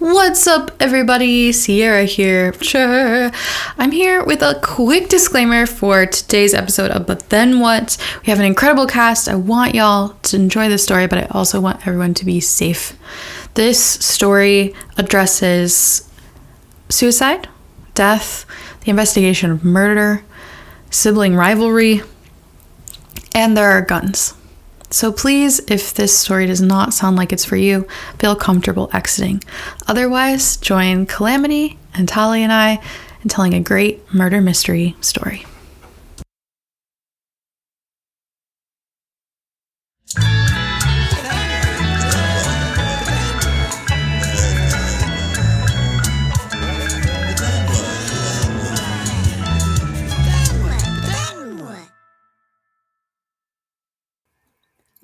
What's up, everybody? Siera here. Sure. I'm here with a quick disclaimer for today's episode of But Then What? We have an incredible cast. I want y'all to enjoy the story, but I also want everyone to be safe. This story addresses suicide, death, the investigation of murder, sibling rivalry, and there are guns. So please, if this story does not sound like it's for you, feel comfortable exiting. Otherwise, join Calamity and Tali and I in telling a great murder mystery story.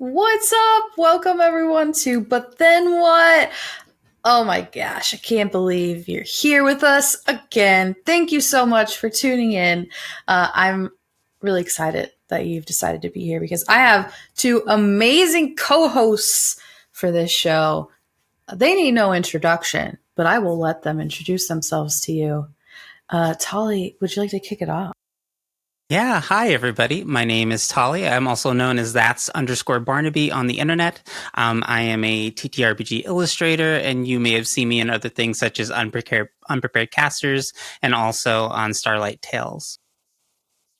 What's up? Welcome everyone to But Then What? Oh my gosh, I can't believe you're here with us again. Thank you so much for tuning in. I'm really excited that you've decided to be here because I have two amazing co-hosts for this show. They need no introduction, but I will let them introduce themselves to you. Tali, would you like to kick it off? Yeah, hi everybody. My name is Tali. I'm also known as that's_Barnaby on the internet. I am a TTRPG illustrator, and you may have seen me in other things such as Unprepared Casters and also on Starlight Tales.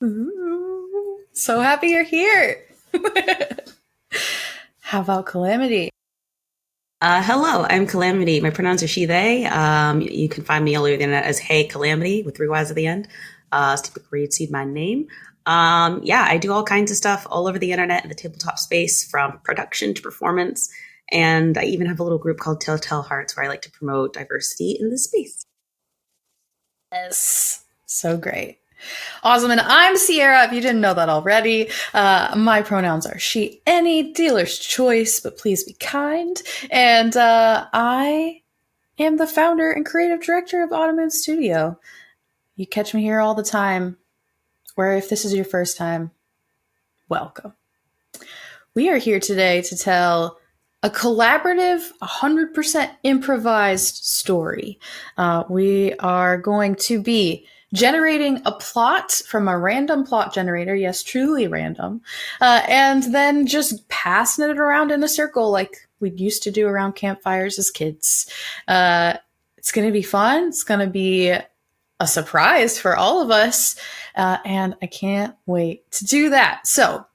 Ooh, so happy you're here. How about Calamity? Hello, I'm Calamity. My pronouns are she, they. You can find me all over the internet as Hey Calamity with 3 Y's at the end. Typically you'd see my name. I do all kinds of stuff all over the internet in the tabletop space, from production to performance. And I even have a little group called Telltale Hearts where I like to promote diversity in this space. Yes, so great. Awesome. And I'm Siera, if you didn't know that already. My pronouns are she, any, dealer's choice, but please be kind. And I am the founder and creative director of Automoon Studio. You catch me here all the time, where if this is your first time, welcome. We are here today to tell a collaborative, 100% improvised story. We are going to be generating a plot from a random plot generator, yes, truly random, and then just passing it around in a circle like we used to do around campfires as kids. It's going to be fun. It's going to be a surprise for all of us, and I can't wait to do that. So,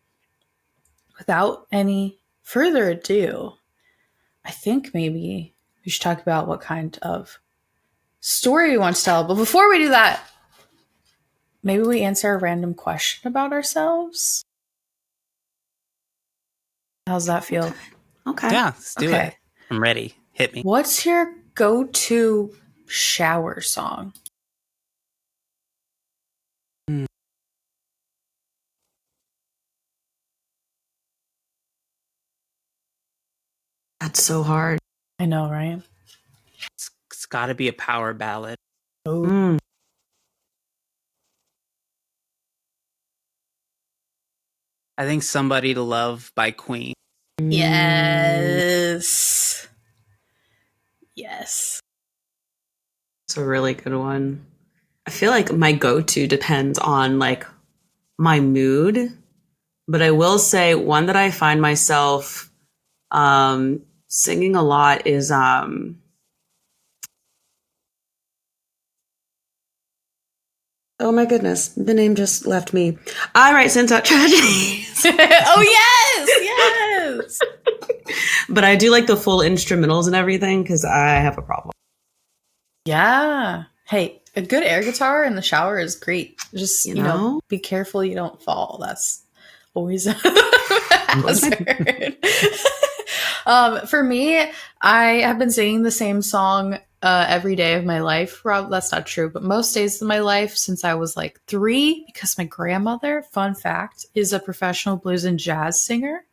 without any further ado, I think maybe we should talk about what kind of story we want to tell. But before we do that, maybe we answer a random question about ourselves. How's that feel? Okay. Yeah, let's do it. I'm ready. Hit me. What's your go-to shower song? That's so hard. I know, right? It's got to be a power ballad. Oh. I think Somebody to Love by Queen. Yes. Yes. It's a really good one. I feel like my go-to depends on like my mood, but I will say one that I find myself singing a lot is oh my goodness, the name just left me. I write Sense Out Tragedies. Oh yes. But I do like the full instrumentals and everything because I have a problem. Yeah. Hey, a good air guitar in the shower is great. Just, you know, be careful you don't fall. That's always a hazard. For me, I have been singing the same song every day of my life. Rob, that's not true, but most days of my life since I was like 3, because my grandmother, fun fact, is a professional blues and jazz singer.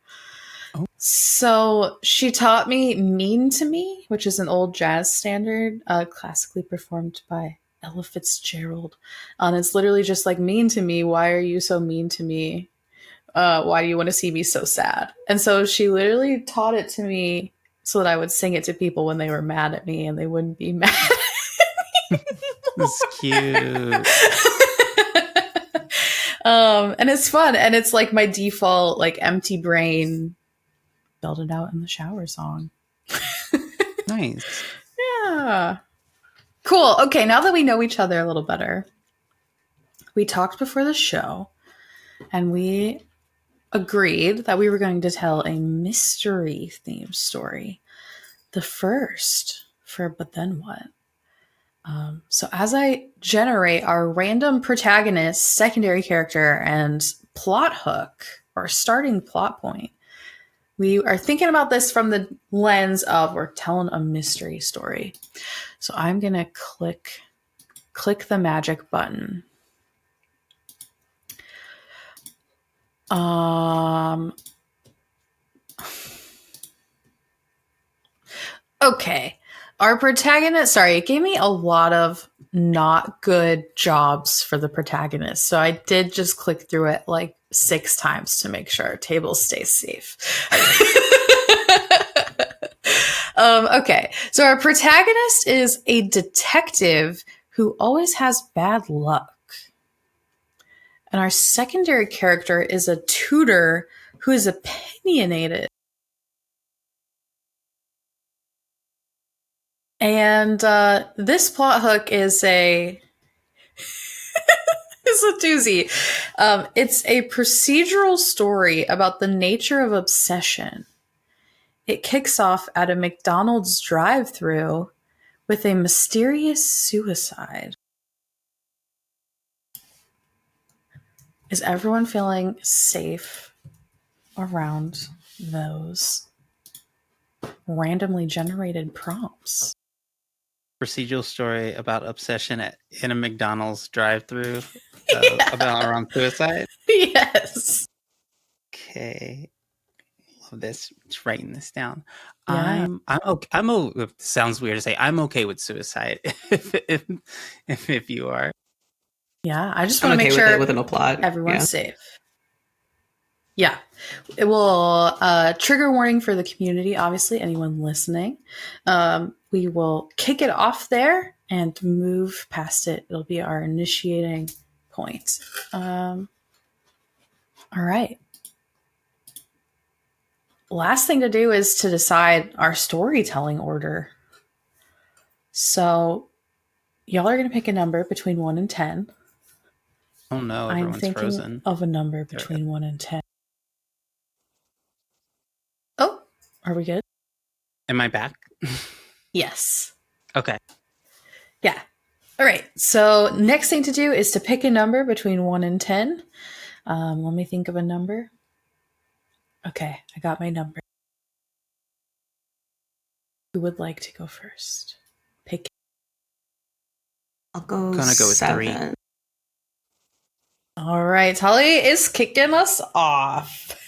Oh. So she taught me Mean to Me, which is an old jazz standard, classically performed by Ella Fitzgerald. And it's literally just like, mean to me. Why are you so mean to me? Why do you want to see me so sad? And so she literally taught it to me so that I would sing it to people when they were mad at me and they wouldn't be mad. That's cute. And it's fun, and it's like my default like empty brain build it out in the shower song. Nice. Yeah. Cool. Okay, now that we know each other a little better, we talked before the show and we agreed that we were going to tell a mystery themed story. The first for But Then What? So as I generate our random protagonist, secondary character, and plot hook, or starting plot point, we are thinking about this from the lens of we're telling a mystery story. So I'm going to click the magic button. Okay. Our protagonist, sorry, it gave me a lot of not good jobs for the protagonist. So I did just click through it like 6 times to make sure our table stays safe. Okay. So our protagonist is a detective who always has bad luck. And our secondary character is a tutor who is opinionated. And this plot hook is a is a doozy. It's a procedural story about the nature of obsession. It kicks off at a McDonald's drive-thru with a mysterious suicide. Is everyone feeling safe around those randomly generated prompts? Procedural story about obsession in a McDonald's drive-through about around suicide. Yes. Okay, love this. Just writing this down. Yeah. I'm okay. It sounds weird to say I'm okay with suicide. if you are, Yeah. I just I'm want to okay make with sure it within a plot. everyone's safe. Yeah. It will trigger warning for the community, obviously, anyone listening. We will kick it off there and move past it. It'll be our initiating point. All right. Last thing to do is to decide our storytelling order. So y'all are going to pick a number between 1 and 10. oh no, I'm everyone's thinking frozen. of a number between 1 and 10. Oh, are we good? Am I back? Yes. Okay. Yeah. All right. So next thing to do is to pick a number between 1 and 10. Let me think of a number. Okay, I got my number. Who would like to go first? Pick. I'll go Gonna go with 7. 3. All right, Tali is kicking us off.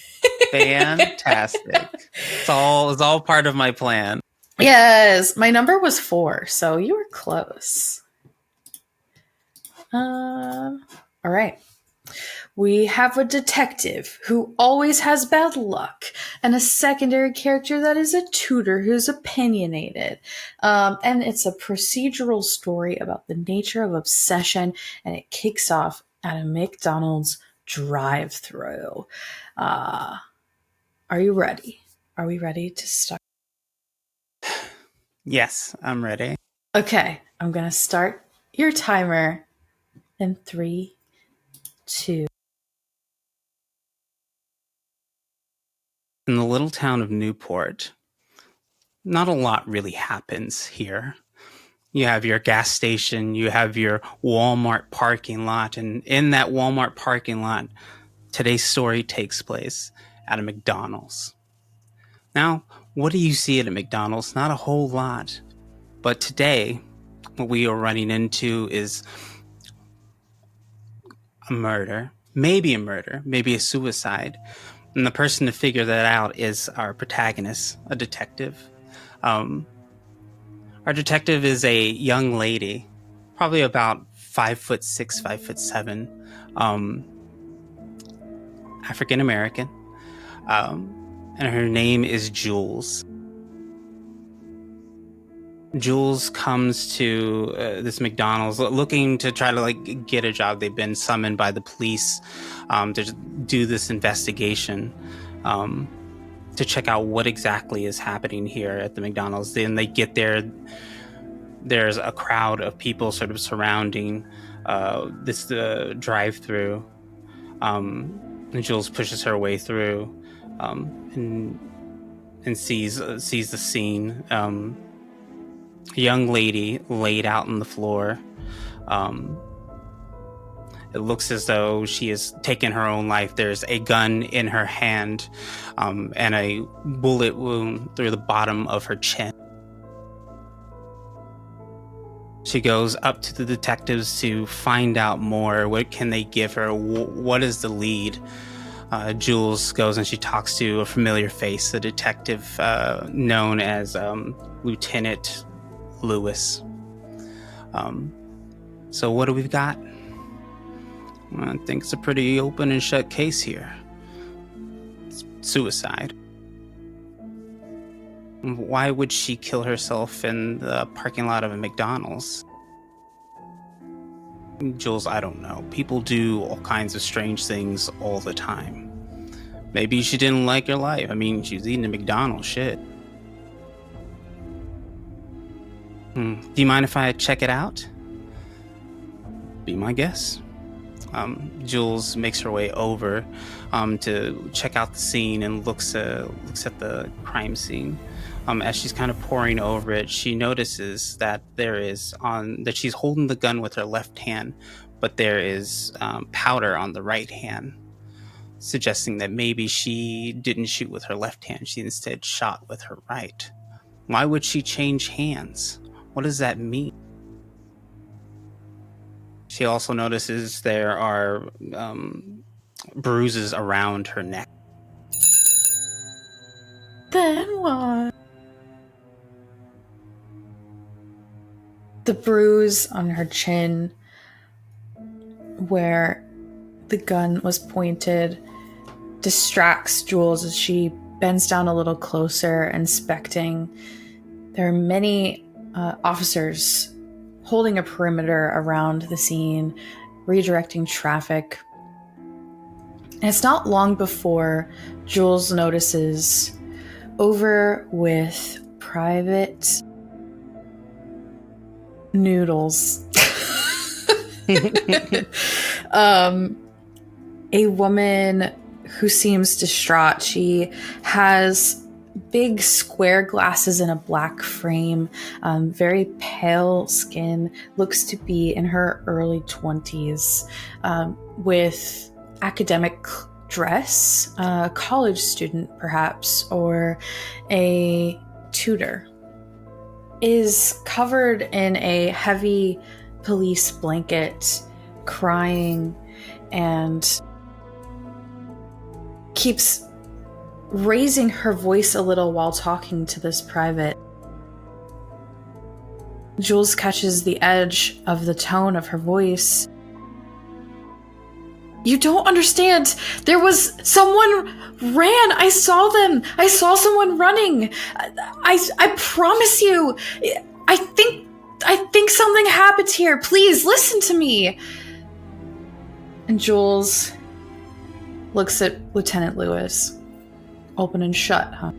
Fantastic. It's all part of my plan. Yes, my number was 4, so you were close. All right. We have a detective who always has bad luck, and a secondary character that is a tutor who's opinionated. And it's a procedural story about the nature of obsession, and it kicks off at a McDonald's drive-thru. Are you ready? Are we ready to start? Yes, I'm ready. Okay, I'm going to start your timer in 3, 2. In the little town of Newport, not a lot really happens here. You have your gas station, you have your Walmart parking lot, and in that Walmart parking lot, today's story takes place at a McDonald's. Now, what do you see at a McDonald's? Not a whole lot. But today, what we are running into is a murder, maybe a suicide. And the person to figure that out is our protagonist, a detective. Our detective is a young lady, probably about 5'6", 5'7", African American, and her name is Jules. Jules comes to this McDonald's looking to try to get a job. They've been summoned by the police to do this investigation to check out what exactly is happening here at the McDonald's. Then they get there. There's a crowd of people sort of surrounding this drive-through. And Jules pushes her way through and sees the scene. A young lady laid out on the floor. It looks as though she has taken her own life. There's a gun in her hand and a bullet wound through the bottom of her chin. She goes up to the detectives to find out more. What can they give her? What is the lead? Jules goes and she talks to a familiar face, a detective known as Lieutenant Lewis. So what do we got? I think it's a pretty open and shut case here. It's suicide. Why would she kill herself in the parking lot of a McDonald's? Jules, I don't know. People do all kinds of strange things all the time. Maybe she didn't like her life. I mean, she was eating a McDonald's, shit. Do you mind if I check it out? Be my guess. Jules makes her way over to check out the scene and looks at the crime scene. As she's kind of poring over it, she notices that that she's holding the gun with her left hand, but there is powder on the right hand, suggesting that maybe she didn't shoot with her left hand. She instead shot with her right. Why would she change hands? What does that mean? She also notices there are bruises around her neck. Then what? The bruise on her chin where the gun was pointed distracts Jules as she bends down a little closer, inspecting. There are many officers holding a perimeter around the scene, redirecting traffic. And it's not long before Jules notices over with Private Noodles a woman who seems distraught. She has big square glasses in a black frame, very pale skin, looks to be in her early 20s, with academic dress, a college student perhaps, or a tutor, is covered in a heavy police blanket, crying, and keeps raising her voice a little while talking to this private. Jules catches the edge of the tone of her voice. You don't understand. There was someone ran. I saw them. I saw someone running. I promise you. I think something happened here. Please listen to me. And Jules looks at Lieutenant Lewis. Open and shut, huh?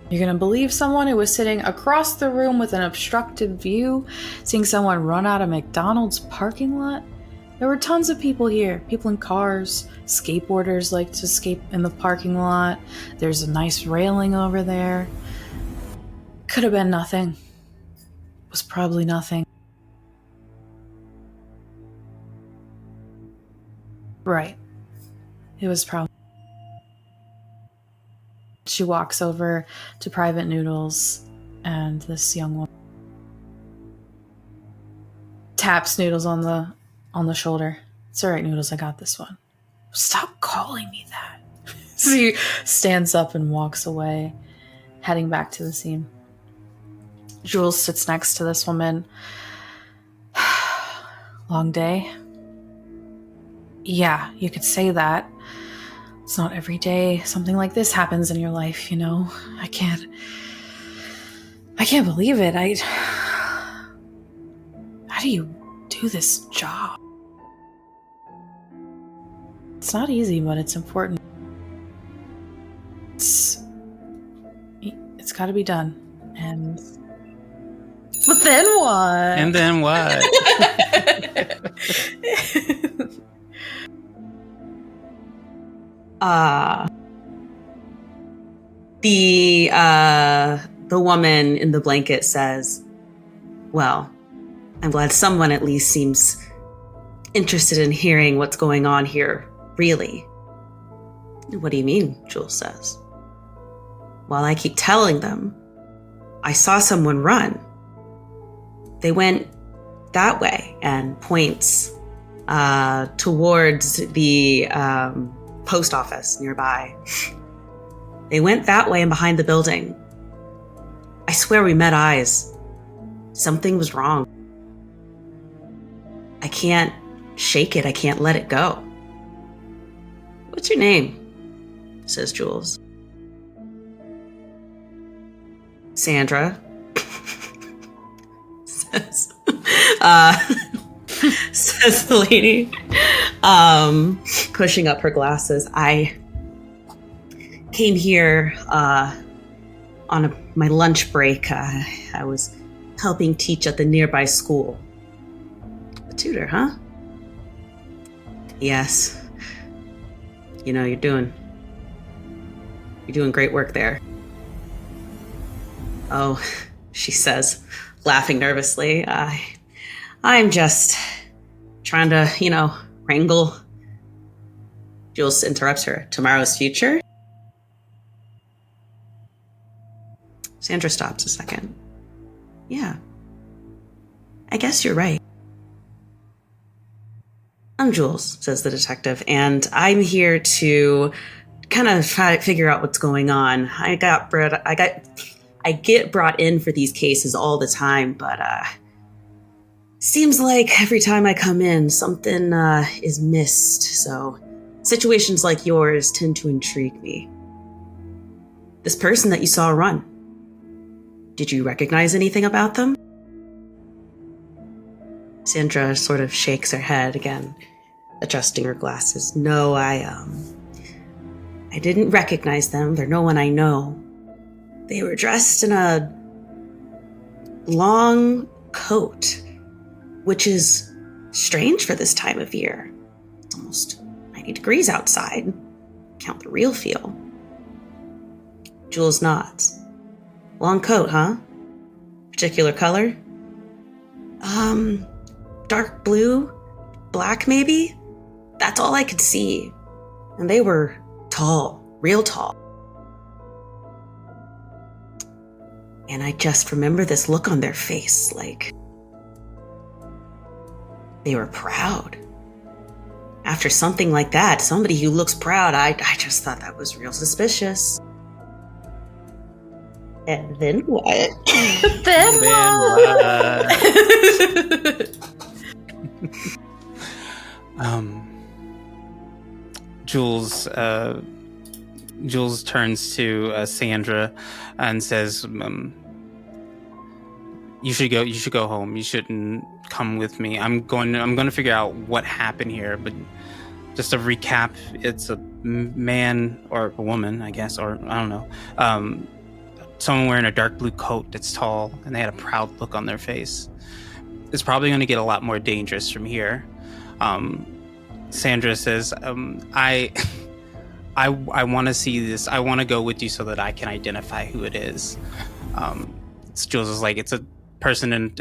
You're gonna believe someone who was sitting across the room with an obstructed view, seeing someone run out of McDonald's parking lot? There were tons of people here. People in cars. Skateboarders like to skate in the parking lot. There's a nice railing over there. Could have been nothing. Was probably nothing. Right. It was probably... She walks over to Private Noodles, and this young woman taps Noodles on the shoulder. It's all right, Noodles, I got this one. Stop calling me that. So he stands up and walks away, heading back to the scene. Jules sits next to this woman. Long day? Yeah, you could say that. It's not every day something like this happens in your life, you know? I I can't believe it. How do you do this job? It's not easy, but it's important. It's got to be done. But then what? And then what? The woman in the blanket says, well, I'm glad someone at least seems interested in hearing what's going on here, really. What do you mean? Jules says. Well, I keep telling them. I saw someone run. They went that way, and points towards the post office nearby. They went that way and behind the building. I swear we met eyes. Something was wrong. I can't shake it. I can't let it go. What's your name? Says Jules. Sandra. says the lady, pushing up her glasses. I came here on my lunch break. I was helping teach at the nearby school. A tutor, huh? Yes. You know, you're doing great work there. Oh, she says, laughing nervously. I'm just trying to, wrangle. Jules interrupts her. Tomorrow's future? Sandra stops a second. Yeah. I guess you're right. I'm Jules, says the detective, and I'm here to kind of try to figure out what's going on. I get brought in for these cases all the time, but seems like every time I come in, something is missed. So situations like yours tend to intrigue me. This person that you saw run, did you recognize anything about them? Sandra sort of shakes her head again, adjusting her glasses. No, I didn't recognize them. They're no one I know. They were dressed in a long coat, which is strange for this time of year. It's almost 90 degrees outside. Count the real feel. Jules nods. Long coat, huh? Particular color? Dark blue? Black, maybe? That's all I could see. And they were tall, real tall. And I just remember this look on their face, like they were proud. After something like that, somebody who looks proud, I just thought that was real suspicious. And then what? Then what? Jules turns to Sandra and says, "You should go home. You shouldn't come with me. I'm going to figure out what happened here. But just to recap, it's a man or a woman, I guess, or I don't know. Someone wearing a dark blue coat that's tall, and they had a proud look on their face. It's probably going to get a lot more dangerous from here." Sandra says, I want to see this. I want to go with you so that I can identify who it is. Jules is like, it's a person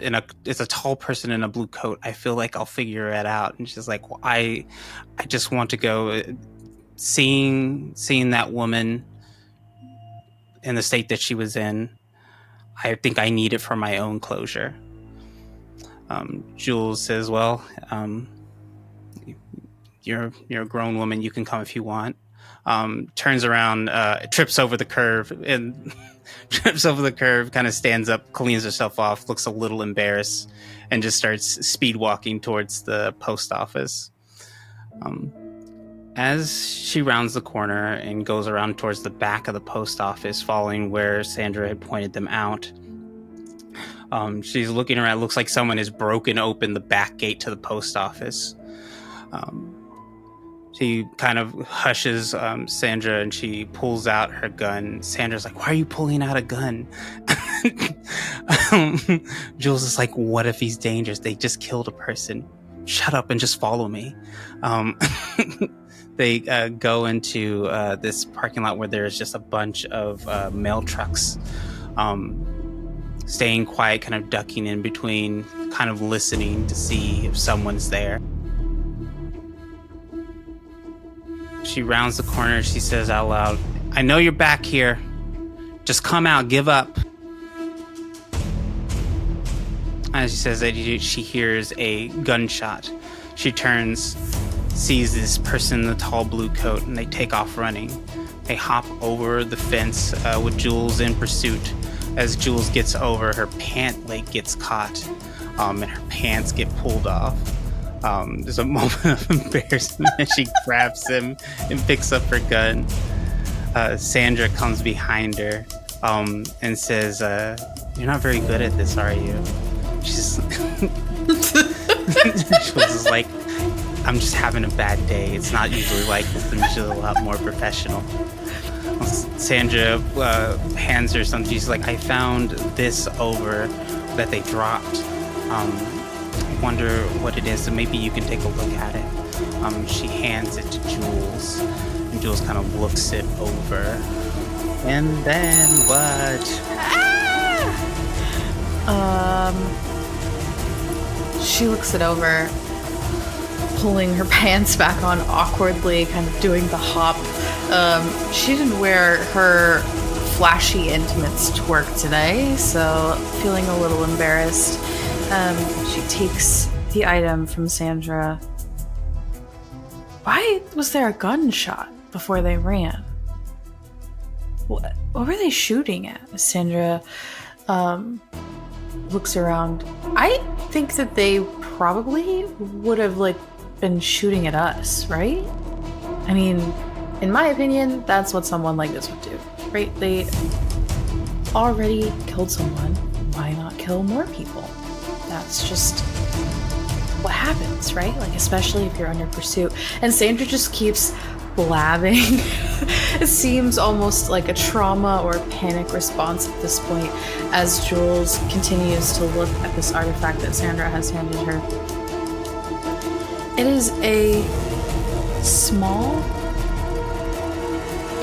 it's a tall person in a blue coat. I feel like I'll figure it out. And she's like, well, I just want to go. Seeing that woman in the state that she was in, I think I need it for my own closure. Jules says, well, you're a grown woman. You can come if you want. Turns around, trips over the curve, kind of stands up, cleans herself off, looks a little embarrassed, and just starts speed walking towards the post office. As she rounds the corner and goes around towards the back of the post office, following where Sandra had pointed them out, She's looking around. It looks like someone has broken open the back gate to the post office. She kind of hushes Sandra, and she pulls out her gun. Sandra's like, "Why are you pulling out a gun?" Jules is like, "What if he's dangerous? They just killed a person. Shut up and just follow me." They go into this parking lot where there's just a bunch of mail trucks, staying quiet, kind of ducking in between, kind of listening to see if someone's there. She rounds the corner. She says out loud, "I know you're back here. Just come out. Give up." As she says that, she hears a gunshot. She turns, sees this person in the tall blue coat, and they take off running. They hop over the fence with Jules in pursuit. As Jules gets over, her pant leg gets caught, and her pants get pulled off. There's a moment of embarrassment as she grabs him and picks up her gun. Sandra comes behind her and says, "You're not very good at this, are you?" She's Jules is like, "I'm just having a bad day. It's not usually like this. I'm usually a lot more professional." Sandra hands her something. She's like, "I found this over that they dropped. I wonder what it is, so maybe you can take a look at it." She hands it to Jules, and Jules kind of looks it over. And then what? She looks it over, pulling her pants back on awkwardly, kind of doing the hop. She didn't wear her flashy intimates to work today, so feeling a little embarrassed. She takes the item from Sandra. Why was there a gunshot before they ran? What were they shooting at? Sandra looks around. I think that they probably would have been shooting at us, right? I mean, in my opinion, that's what someone like this would do, right? They already killed someone. Why not kill more people? That's just what happens, right? Especially if you're under pursuit. And Sandra just keeps blabbing. It seems almost like a trauma or panic response at this point as Jules continues to look at this artifact that Sandra has handed her. It is a small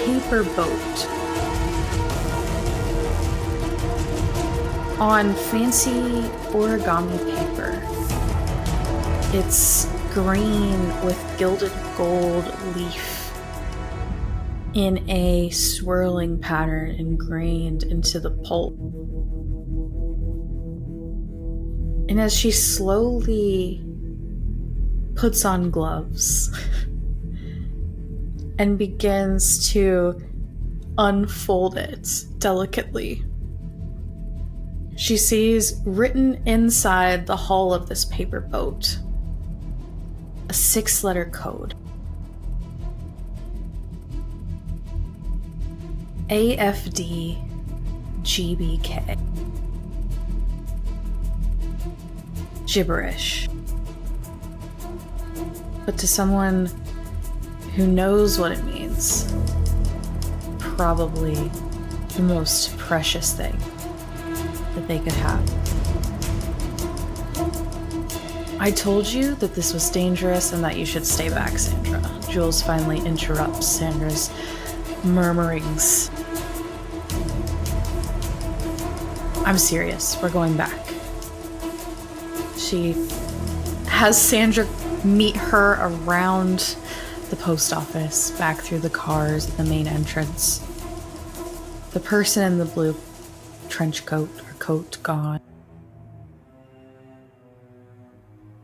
paper boat on fancy origami paper. It's green with gilded gold leaf in a swirling pattern ingrained into the pulp. And as she slowly puts on gloves and begins to unfold it delicately, she sees written inside the hull of this paper boat a 6-letter code. AFDGBK. Gibberish. But to someone who knows what it means, probably the most precious thing that they could have. "I told you that this was dangerous and that you should stay back, Sandra." Jules finally interrupts Sandra's murmurings. "I'm serious. We're going back." She has Sandra meet her around the post office, back through the cars at the main entrance. The person in the blue trench coat or coat gone.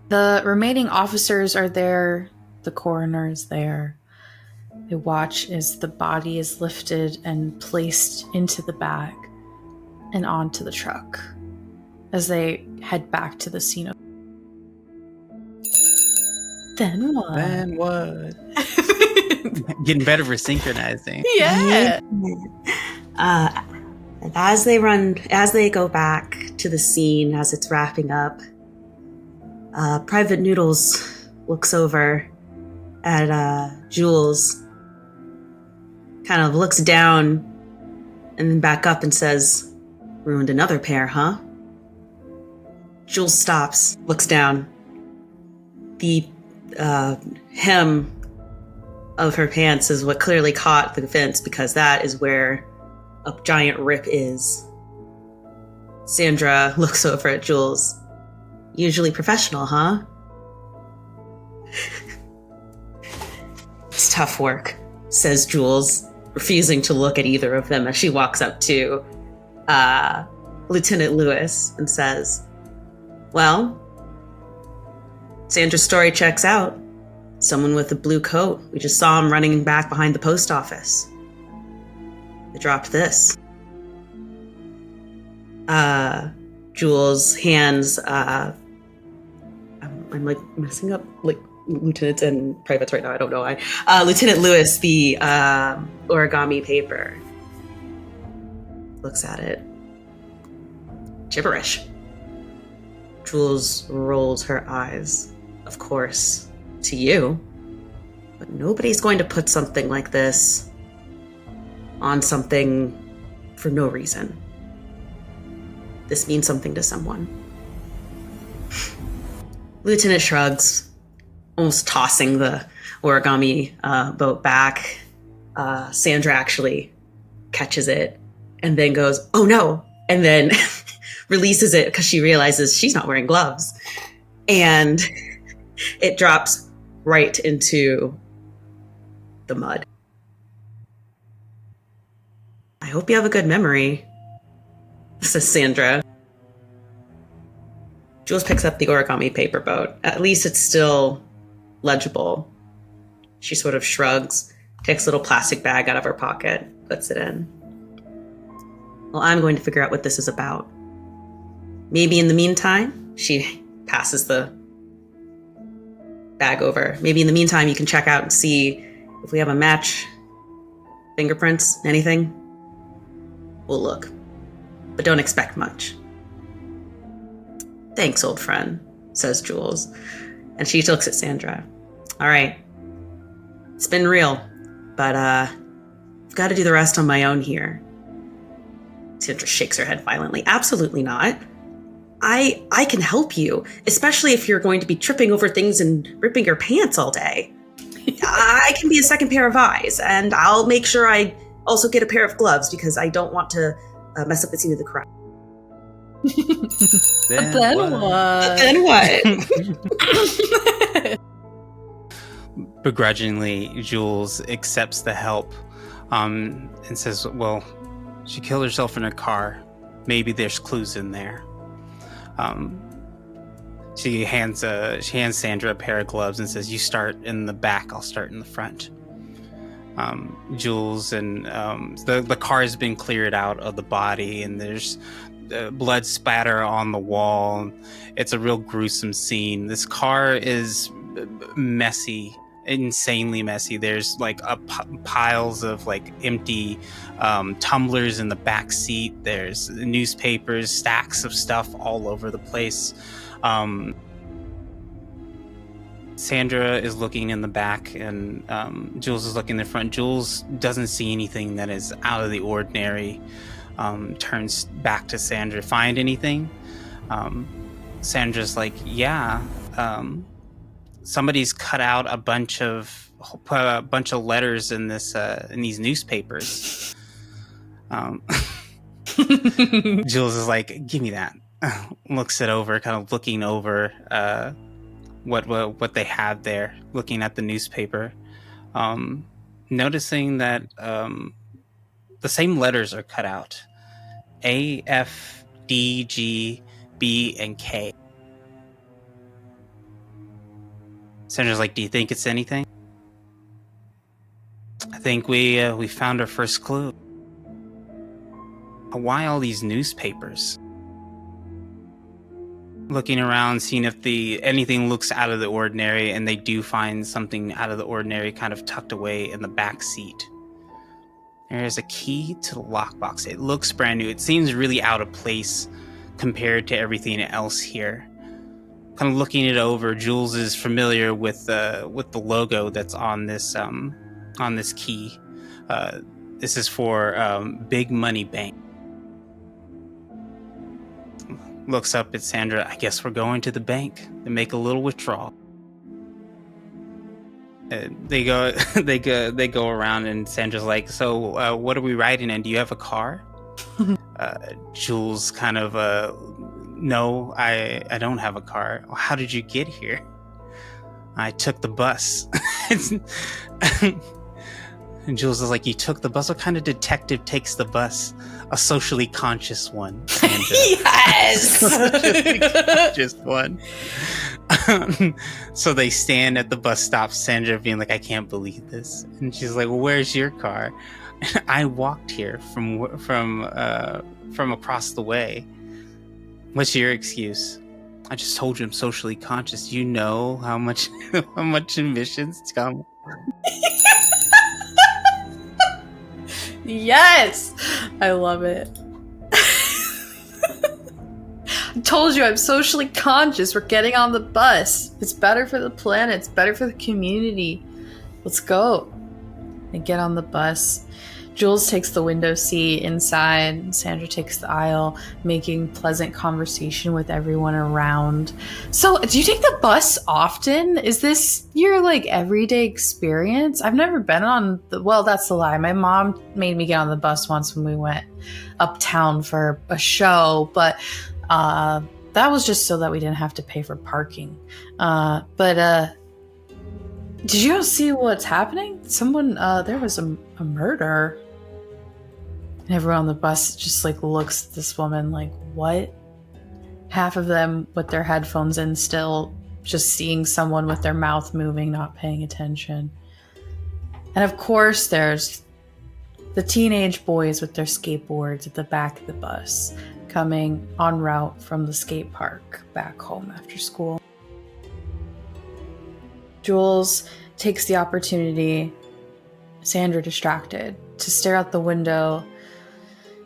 The remaining officers are there. The coroner is there. They watch as the body is lifted and placed into the bag and onto the truck as they head back to the scene of... Then what? Then what? Getting better for synchronizing. Yeah. And as they go back to the scene, as it's wrapping up, Private Noodles looks over at Jules, kind of looks down, and then back up and says, "Ruined another pair, huh?" Jules stops, looks down. The hem of her pants is what clearly caught the fence, because that is where a giant rip is. Sandra looks over at Jules. "Usually professional, huh?" "It's tough work," says Jules, refusing to look at either of them as she walks up to Lieutenant Lewis and says, "Well, Sandra's story checks out. Someone with a blue coat. We just saw him running back behind the post office. They dropped this." Jules hands, I'm like messing up like lieutenants and privates right now, I don't know why. Lieutenant Lewis, the origami paper. Looks at it. Gibberish. Jules rolls her eyes. "Of course, to you. But nobody's going to put something like this on something for no reason. This means something to someone." Lieutenant shrugs, almost tossing the origami boat back. Sandra actually catches it and then goes, "Oh no," and then releases it because she realizes she's not wearing gloves. And it drops right into the mud. "I hope you have a good memory," says Sandra. Jules picks up the origami paper boat. At least it's still legible. She sort of shrugs, takes a little plastic bag out of her pocket, puts it in. "Well, I'm going to figure out what this is about. Maybe in the meantime," she passes the bag over. "Maybe in the meantime you can check out and see if we have a match, fingerprints, anything. We'll look. But don't expect much." "Thanks, old friend," says Jules. And she looks at Sandra. "All right. It's been real, but I've got to do the rest on my own here." Sandra shakes her head violently. "Absolutely not. I can help you, especially if you're going to be tripping over things and ripping your pants all day. I can be a second pair of eyes, and I'll make sure I also get a pair of gloves because I don't want to mess up the scene of the crime." Then what? Then what? Begrudgingly, Jules accepts the help and says, "Well, she killed herself in her car. Maybe there's clues in there." She hands Sandra a pair of gloves and says, "You start in the back, I'll start in the front." Jules and the car has been cleared out of the body, and there's blood spatter on the wall. It's a real gruesome scene. This car is messy, insanely messy. There's like piles of like empty tumblers in the back seat. There's newspapers, stacks of stuff all over the place. Sandra is looking in the back, and Jules is looking in the front. Jules doesn't see anything that is out of the ordinary. Turns back to Sandra. "Find anything?" Sandra's like, "Yeah. Somebody's cut out a bunch of letters in these newspapers." Jules is like, "Give me that." Looks it over, kind of looking over what they have there, looking at the newspaper, noticing that the same letters are cut out: A, F, D, G, B, and K. Sandra's like, "Do you think it's anything?" "I think we found our first clue." "Why all these newspapers?" Looking around, seeing if anything looks out of the ordinary, and they do find something out of the ordinary kind of tucked away in the back seat. There is a key to the lockbox. It looks brand new. It seems really out of place compared to everything else here. Kind of looking it over, Jules is familiar with the logo that's on this key. This is for Big Money Bank. Looks up at Sandra. I guess we're going to the bank to make a little withdrawal. They go around, and Sandra's like, "So, what are we riding in? Do you have a car?" Jules kind of, "No, I don't have a car." "How did you get here?" "I took the bus." And Jules is like, "You took the bus? What kind of detective takes the bus?" "A socially conscious one, Sandra." Yes! Socially conscious one. So they stand at the bus stop, Sandra being like, "I can't believe this." And she's like, "Well, where's your car?" "I walked here from across the way." "What's your excuse?" "I just told you I'm socially conscious. You know how much emissions come." Yes! I love it. I told you I'm socially conscious. We're getting on the bus. It's better for the planet. It's better for the community. Let's go. They get on the bus. Jules takes the window seat inside. Sandra takes the aisle, making pleasant conversation with everyone around. So, do you take the bus often? Is this your, like, everyday experience? I've never been on the... Well, that's a lie. My mom made me get on the bus once when we went uptown for a show, but that was just so that we didn't have to pay for parking. But did you see what's happening? Someone, there was a murder. And everyone on the bus just, like, looks at this woman like, what? Half of them with their headphones in still, just seeing someone with their mouth moving, not paying attention. And of course, there's the teenage boys with their skateboards at the back of the bus, coming en route from the skate park back home after school. Jules takes the opportunity, Sandra distracted, to stare out the window,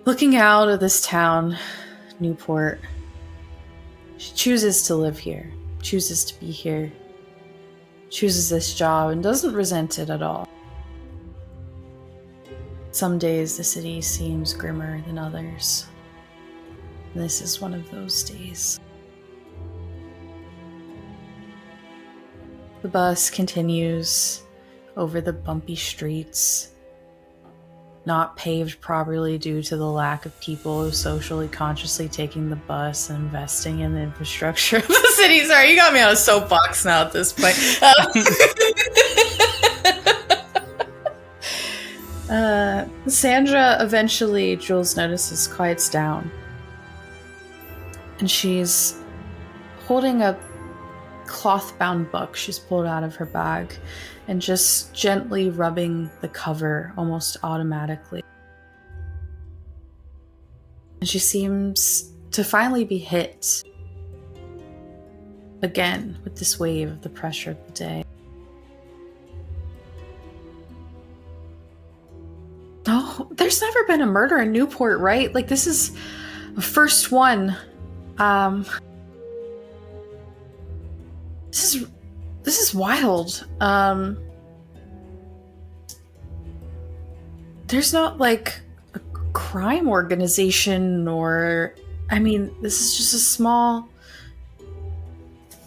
looking out of this town, Newport. She chooses to live here, chooses to be here, chooses this job, and doesn't resent it at all. Some days the city seems grimmer than others. This is one of those days. The bus continues over the bumpy streets, not paved properly due to the lack of people socially consciously taking the bus and investing in the infrastructure of the city. Sorry, you got me on a soapbox now at this point. Sandra eventually, Jules notices, quiets down. And she's holding a cloth-bound book she's pulled out of her bag and just gently rubbing the cover almost automatically. And she seems to finally be hit again with this wave of the pressure of the day. Oh, there's never been a murder in Newport, right? Like, this is the first one. This is wild. There's not, like, a crime organization or... I mean, this is just a small...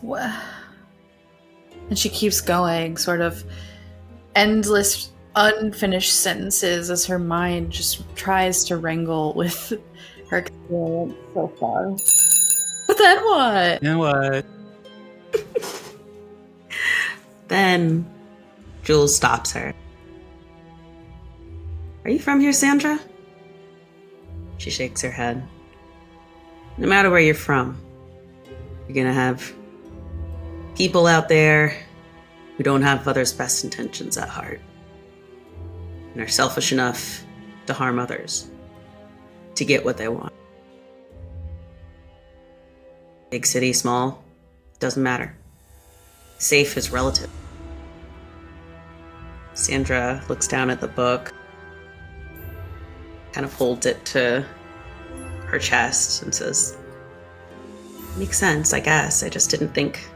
And she keeps going, sort of endless, unfinished sentences as her mind just tries to wrangle with her experience so far. But then what? Then what? Then Jules stops her. "Are you from here, Sandra?" She shakes her head. "No matter where you're from, you're gonna have people out there who don't have others' best intentions at heart and are selfish enough to harm others to get what they want. Big city, small, doesn't matter. Safe is relative." Sandra looks down at the book, kind of holds it to her chest and says, "Makes sense, I guess. I just didn't think,"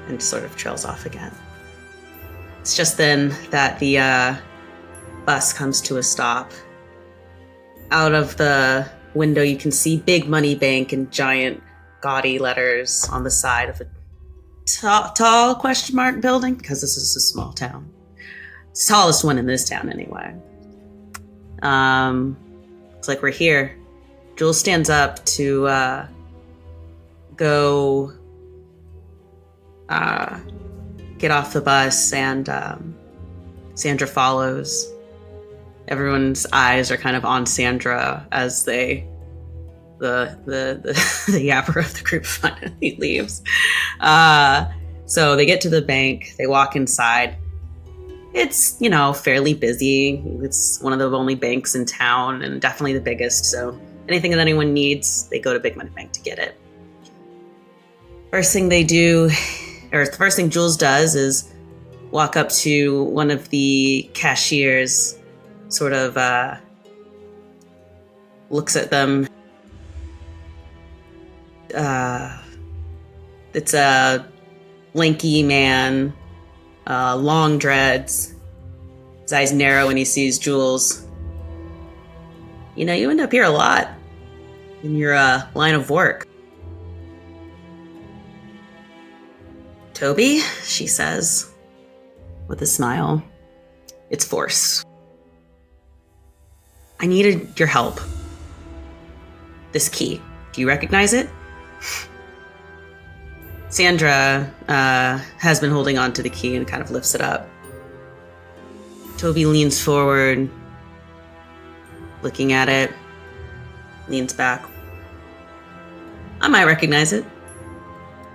and sort of trails off again. It's just then that the bus comes to a stop. Out of the window, you can see Big Money Bank in giant, gaudy letters on the side of a tall question mark building, because this is a small town. It's the tallest one in this town, anyway. It's like we're here. Jules stands up to go get off the bus, and Sandra follows. Everyone's eyes are kind of on Sandra as the yapper of the group finally leaves. So they get to the bank. They walk inside. It's, fairly busy. It's one of the only banks in town and definitely the biggest. So anything that anyone needs, they go to Big Money Bank to get it. The first thing Jules does is walk up to one of the cashiers, sort of looks at them. It's a lanky man, long dreads. His eyes narrow when he sees Jules. You end up here a lot in your line of work. "Toby," she says, with a smile. "It's forced. I needed your help. This key. Do you recognize it?" Sandra has been holding on to the key and kind of lifts it up. Toby leans forward, looking at it, leans back. "I might recognize it.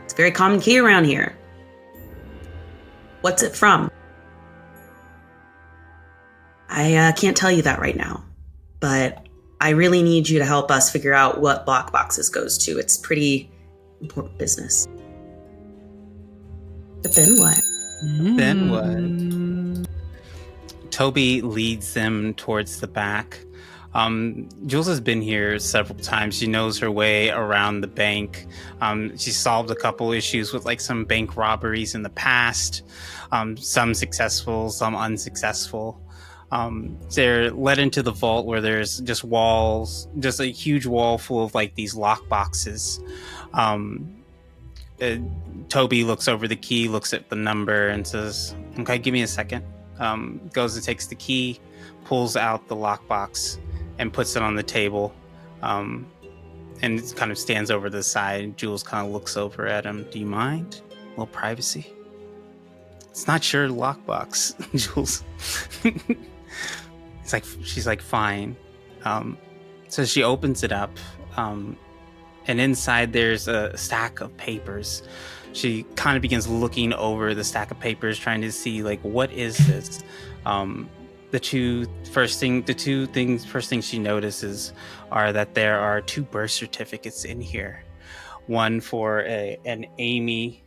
It's a very common key around here. What's it from?" "I can't tell you that right now, but I really need you to help us figure out what Block Boxes goes to. It's pretty important business." "But then what?" Then what? Toby leads them towards the back. Jules has been here several times. She knows her way around the bank. She solved a couple issues with some bank robberies in the past. Some successful, some unsuccessful. They're led into the vault where there's just walls, just a huge wall full of these lock boxes. Toby looks over the key, looks at the number, and says, "Okay, give me a second." Goes and takes the key, pulls out the lockbox, and puts it on the table, and it kind of stands over the side. Jules kind of looks over at him. "Do you mind? A little privacy?" "It's not your lockbox," Jules. She's like, "Fine." So she opens it up, and inside there's a stack of papers. She kind of begins looking over the stack of papers, trying to see what is this. First thing she notices are that there are 2 birth certificates in here. One for an Amy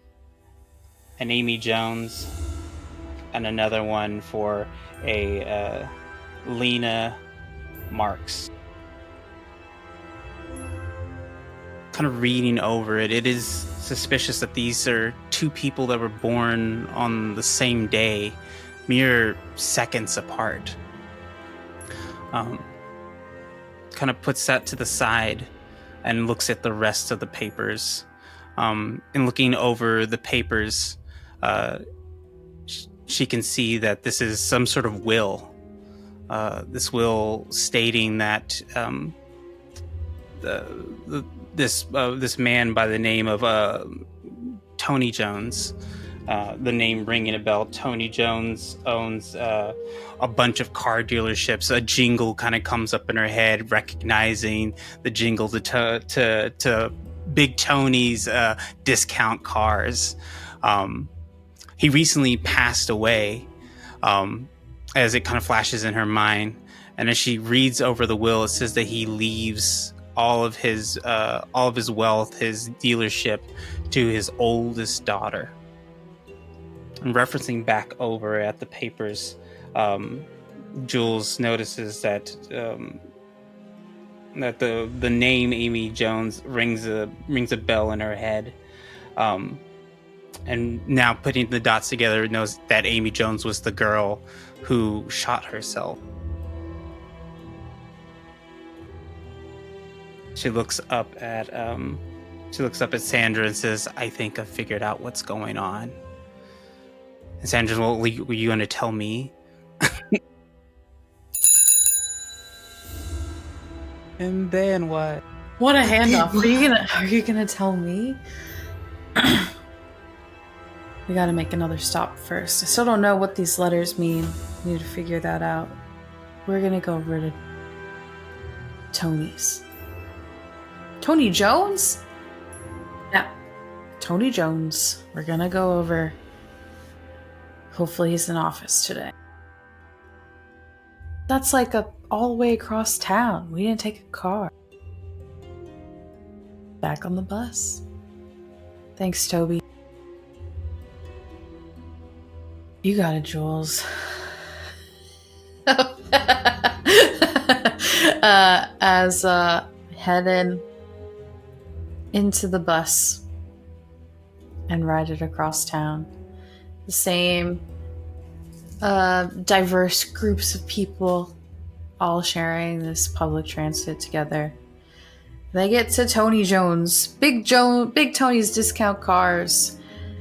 Jones, and another one for a Lena Marks. Kind of reading over it, it is suspicious that these are 2 people that were born on the same day, mere seconds apart. Kind of puts that to the side and looks at the rest of the papers. And looking over the papers, she can see that this is some sort of will. This will stating that this man by the name of Tony Jones, the name ringing a bell. Tony Jones owns a bunch of car dealerships. A jingle kind of comes up in her head, recognizing the jingle to Big Tony's discount cars. He recently passed away, as it kind of flashes in her mind. And as she reads over the will, it says that he leaves all of his wealth, his dealership, to his oldest daughter. And referencing back over at the papers, Jules notices that that the name Amy Jones rings a bell in her head, and now putting the dots together, knows that Amy Jones was the girl who shot herself. She looks up at Sandra and says, "I think I've figured out what's going on." And Sandra's, "Well, were you going to tell me?" And then what? What a handoff. Are you gonna tell me? We gotta make another stop first. I still don't know what these letters mean. We need to figure that out. We're gonna go over to Tony's. Tony Jones? Yeah. Tony Jones. We're gonna go over. Hopefully he's in office today. That's like all the way across town. We didn't take a car. Back on the bus. Thanks, Toby. You got it, Jules. As heading into the bus and ride it across town. The same diverse groups of people all sharing this public transit together. They get to Tony Jones, Big Tony's discount cars,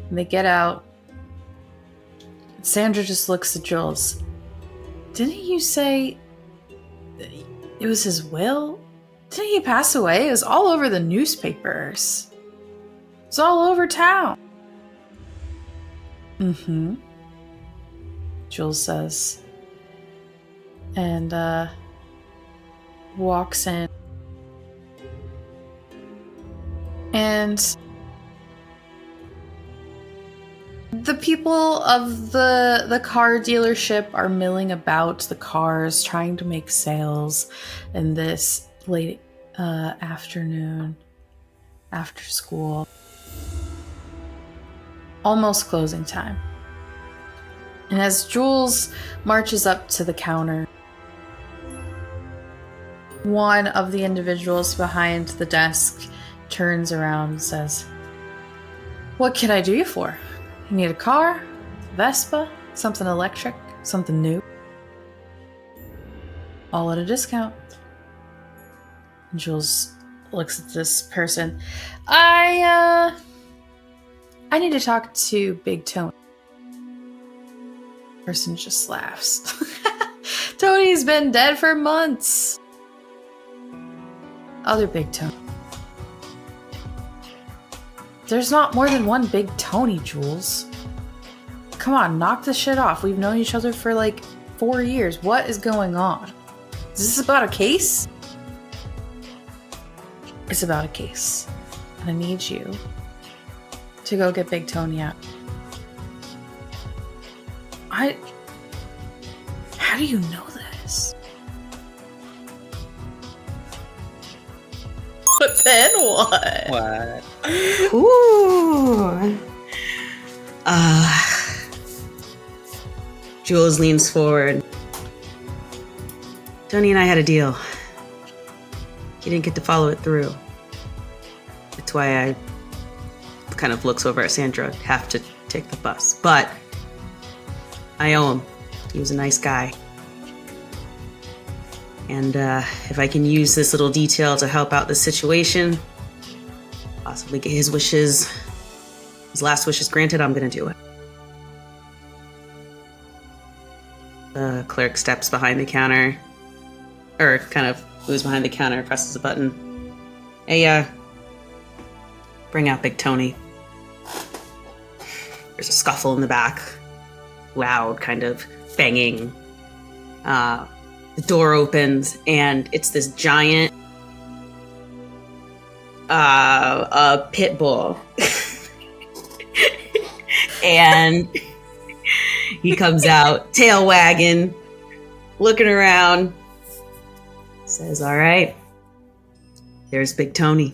and they get out. Sandra just looks at Jules. Didn't you say it was his will? Didn't he pass away? It was all over the newspapers. It was all over town. Mm-hmm. Jules says. And, walks in. And the people of the car dealership are milling about the cars, trying to make sales in this late afternoon, after school. Almost closing time. And as Jules marches up to the counter, one of the individuals behind the desk turns around and says, "What can I do you for? You need a car? Vespa? Something electric? Something new? All at a discount." And Jules looks at this person. I need to talk to Big Tony. Person just laughs. Tony's been dead for months. Other Big Tony. There's not more than one Big Tony, Jules. Come on, knock this shit off. We've known each other for like 4 years. What is going on? Is this about a case? It's about a case. And I need you to go get Big Tony out. How do you know this? But then what? What? Ooh. Jules leans forward. Tony and I had a deal. He didn't get to follow it through. That's why I kind of looks over at Sandra, have to take the bus. But I owe him. He was a nice guy. And if I can use this little detail to help out the situation, possibly get his last wishes granted, I'm gonna do it. The clerk steps behind the counter, or kind of moves behind the counter, presses a button. Hey, bring out Big Tony. There's a scuffle in the back. Loud kind of banging. The door opens, and it's this giant pit bull. And he comes out, tail wagging, looking around, says, "All right, there's Big Tony."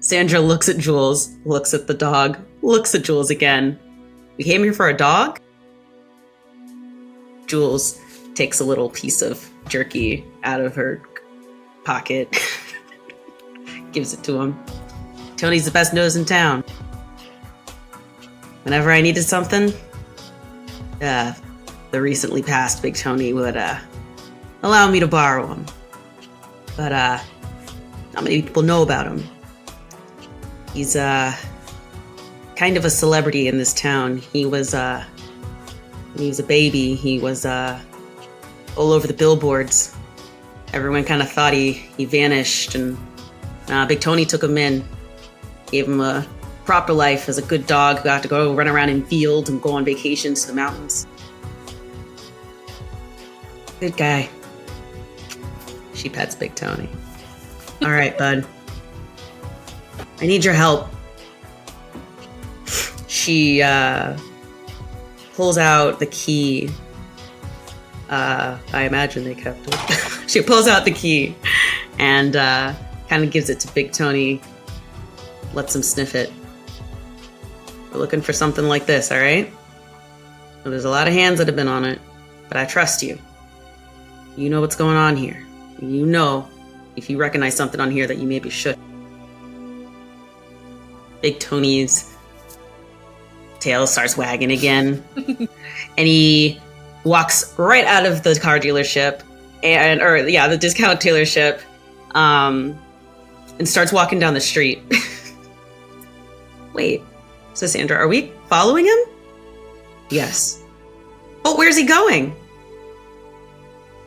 Sandra looks at Jules, looks at the dog, looks at Jules again. "We came here for a dog?" Jules takes a little piece of jerky out of her pocket, gives it to him. Tony's the best nose in town. Whenever I needed something, the recently passed Big Tony would allow me to borrow him. But not many people know about him. He's kind of a celebrity in this town. He was when he was a baby, he was all over the billboards. Everyone kind of thought he vanished, and Big Tony took him in, gave him a proper life as a good dog who got to go run around in fields and go on vacations to the mountains. Good guy. She pets Big Tony. All right, bud. I need your help. She pulls out the key. I imagine they kept it. She pulls out the key and kind of gives it to Big Tony. Lets him sniff it. We're looking for something like this, all right? Well, there's a lot of hands that have been on it, but I trust you. You know what's going on here. You know if you recognize something on here that you maybe should. Big Tony's tail starts wagging again. And he walks right out of the car dealership, the discount dealership, and starts walking down the street. Wait, so Sandra, are we following him? Yes. Oh, where's he going?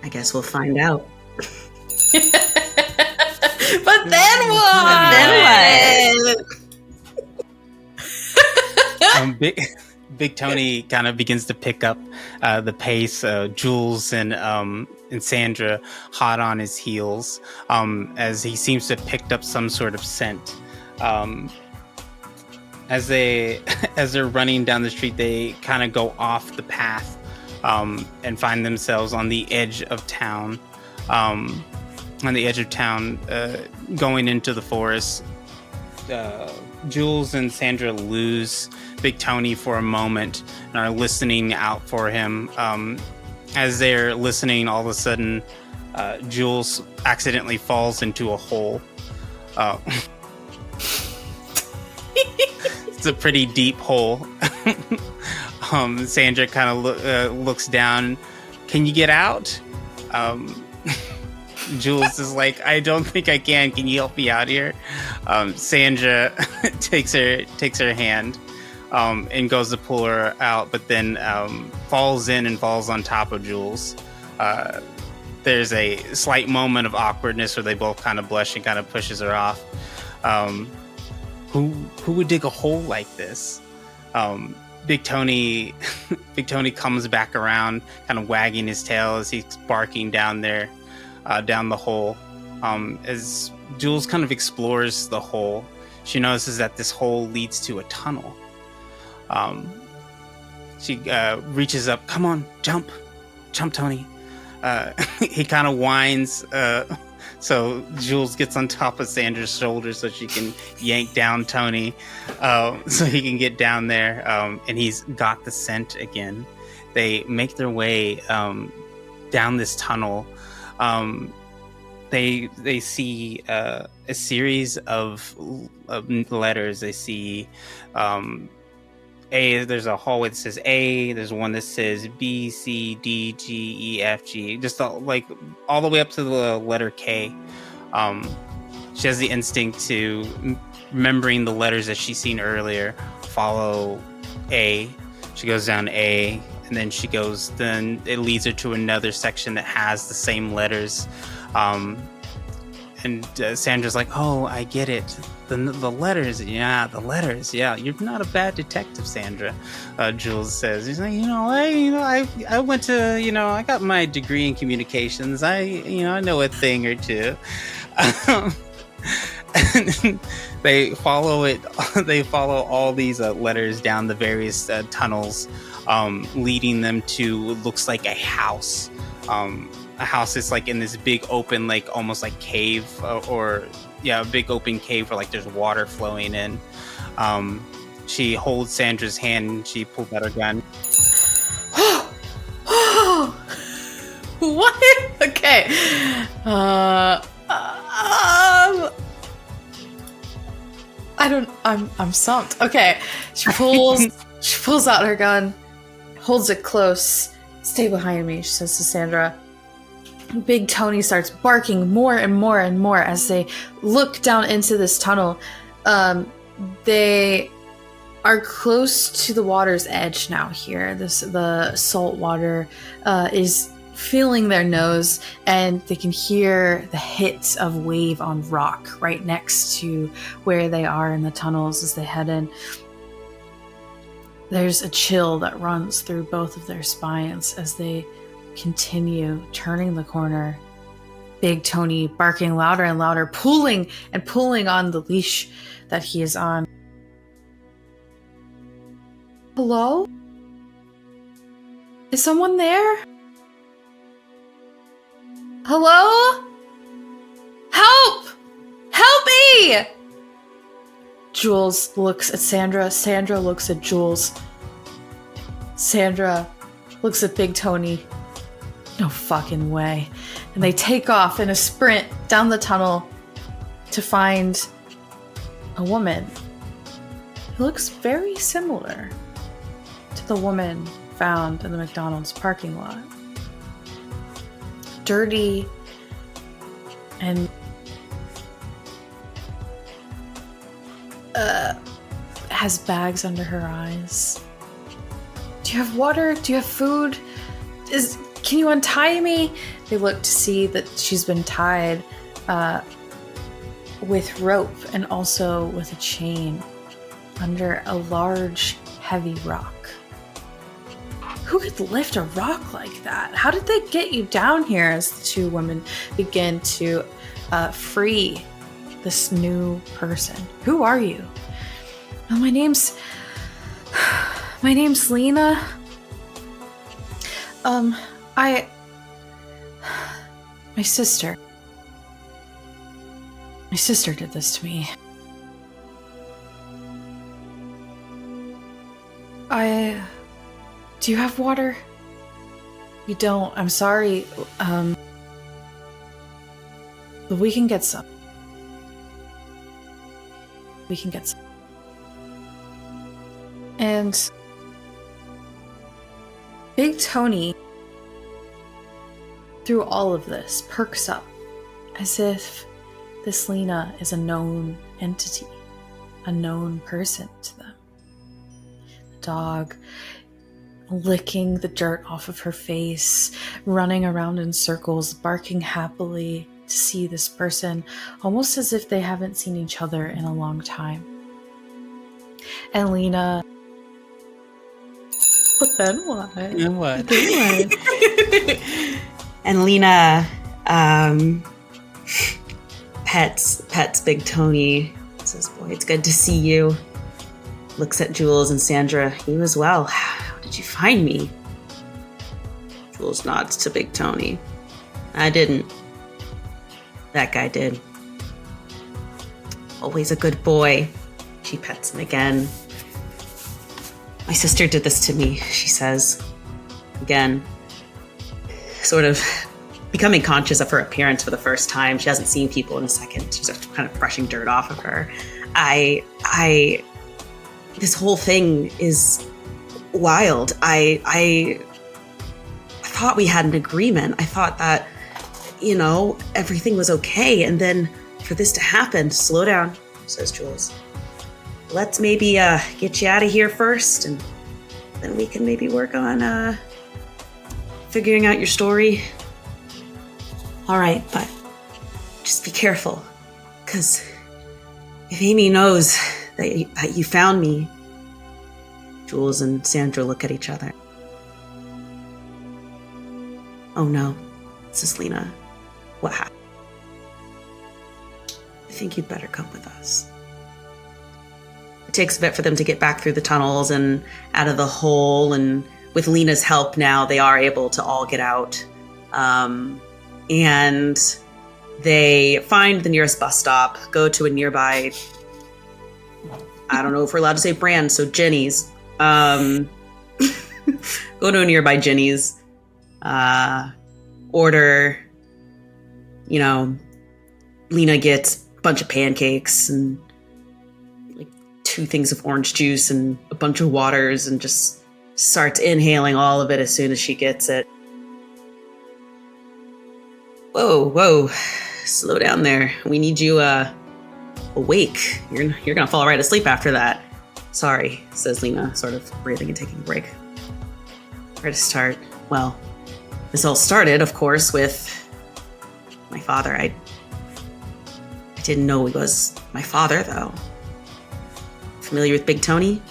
I guess we'll find out. But then what? Big Tony kind of begins to pick up the pace. Jules and Sandra hot on his heels as he seems to have picked up some sort of scent. As they're running down the street, they kind of go off the path and find themselves on the edge of town. Going into the forest. Jules and Sandra lose Big Tony for a moment and are listening out for him. As they're listening, all of a sudden, Jules accidentally falls into a hole. It's a pretty deep hole. Sandra kind of looks down. Can you get out? Jules is like, I don't think I can. Can you help me out here? Sandra takes her hand and goes to pull her out, but then falls in and falls on top of Jules. There's a slight moment of awkwardness where they both kind of blush and kind of pushes her off. Who would dig a hole like this? Big Tony comes back around, kind of wagging his tail as he's barking down there. Down the hole. As Jules kind of explores the hole, she notices that this hole leads to a tunnel. She reaches up. Come on, jump, Tony. He kind of whines. So Jules gets on top of Sandra's shoulder so she can yank down Tony, so he can get down there. And he's got the scent again. They make their way down this tunnel. They see a series of letters. They see A. There's a hallway that says A. There's one that says B, C, D, G, E, F, G. Just all the way up to the letter K. She has the instinct to, remembering the letters that she's seen earlier, follow A. She goes down A. And then then it leads her to another section that has the same letters. And Sandra's like, oh, I get it. The letters. Yeah, the letters. Yeah, you're not a bad detective, Sandra. Jules says, he's like, I went to, I got my degree in communications. I know a thing or two. And they follow it. They follow all these letters down the various tunnels. Leading them to what looks like a house. A house that's like in this big open, like almost like cave, a big open cave where like there's water flowing in. She holds Sandra's hand and she pulls out her gun. What? Okay. I'm stumped. Okay. She pulls out her gun, holds it close. Stay behind me, she says to Sandra. Big Tony starts barking more and more and more as they look down into this tunnel. They are close to the water's edge now here. The salt water is filling their nose, and they can hear the hit of wave on rock right next to where they are in the tunnels as they head in. There's a chill that runs through both of their spines as they continue turning the corner. Big Tony barking louder and louder, pulling and pulling on the leash that he is on. Hello? Is someone there? Hello? Help! Help me! Jules looks at Sandra. Sandra looks at Jules. Sandra looks at Big Tony. No fucking way. And they take off in a sprint down the tunnel to find a woman who looks very similar to the woman found in the McDonald's parking lot. Dirty and has bags under her eyes. Do you have water? Do you have food? Can you untie me? They look to see that she's been tied with rope and also with a chain under a large, heavy rock. Who could lift a rock like that? How did they get you down here? As the two women begin to free this new person. Who are you? Oh, my name's Lena. My sister. My sister did this to me. Do you have water? You don't. I'm sorry. But we can get some. We can get some. And Big Tony, through all of this, perks up as if this Lena is a known entity, a known person to them. The dog licking the dirt off of her face, running around in circles, barking happily to see this person, almost as if they haven't seen each other in a long time. And Lena... But then what? And what? Then what? And Lena pets Big Tony. Says, "Boy, it's good to see you." Looks at Jules and Sandra. "You as well. How did you find me?" Jules nods to Big Tony. "I didn't. That guy did. Always a good boy." She pets him again. "My sister did this to me," she says. Again, sort of becoming conscious of her appearance for the first time. She hasn't seen people in a second. She's just kind of brushing dirt off of her. This whole thing is wild. I thought we had an agreement. I thought that, everything was okay. And then for this to happen, slow down, says Jules. Let's maybe get you out of here first, and then we can maybe work on figuring out your story. All right, but just be careful, because if Amy knows that you found me... Jules and Sandra look at each other. "Oh no," says Lena. "What happened?" "I think you'd better come with us." It takes a bit for them to get back through the tunnels and out of the hole, and with Lena's help now, they are able to all get out. And they find the nearest bus stop, go to a nearby, I don't know if we're allowed to say brand, so Jenny's. Go to a nearby Jenny's, order, Lena gets a bunch of pancakes and like 2 things of orange juice and a bunch of waters and just starts inhaling all of it as soon as she gets it. Whoa, slow down there. We need you awake. You're gonna fall right asleep after that. Sorry, says Lena, sort of breathing and taking a break. Where to start? Well, this all started, of course, with my father. I didn't know he was my father, though. Familiar with Big Tony?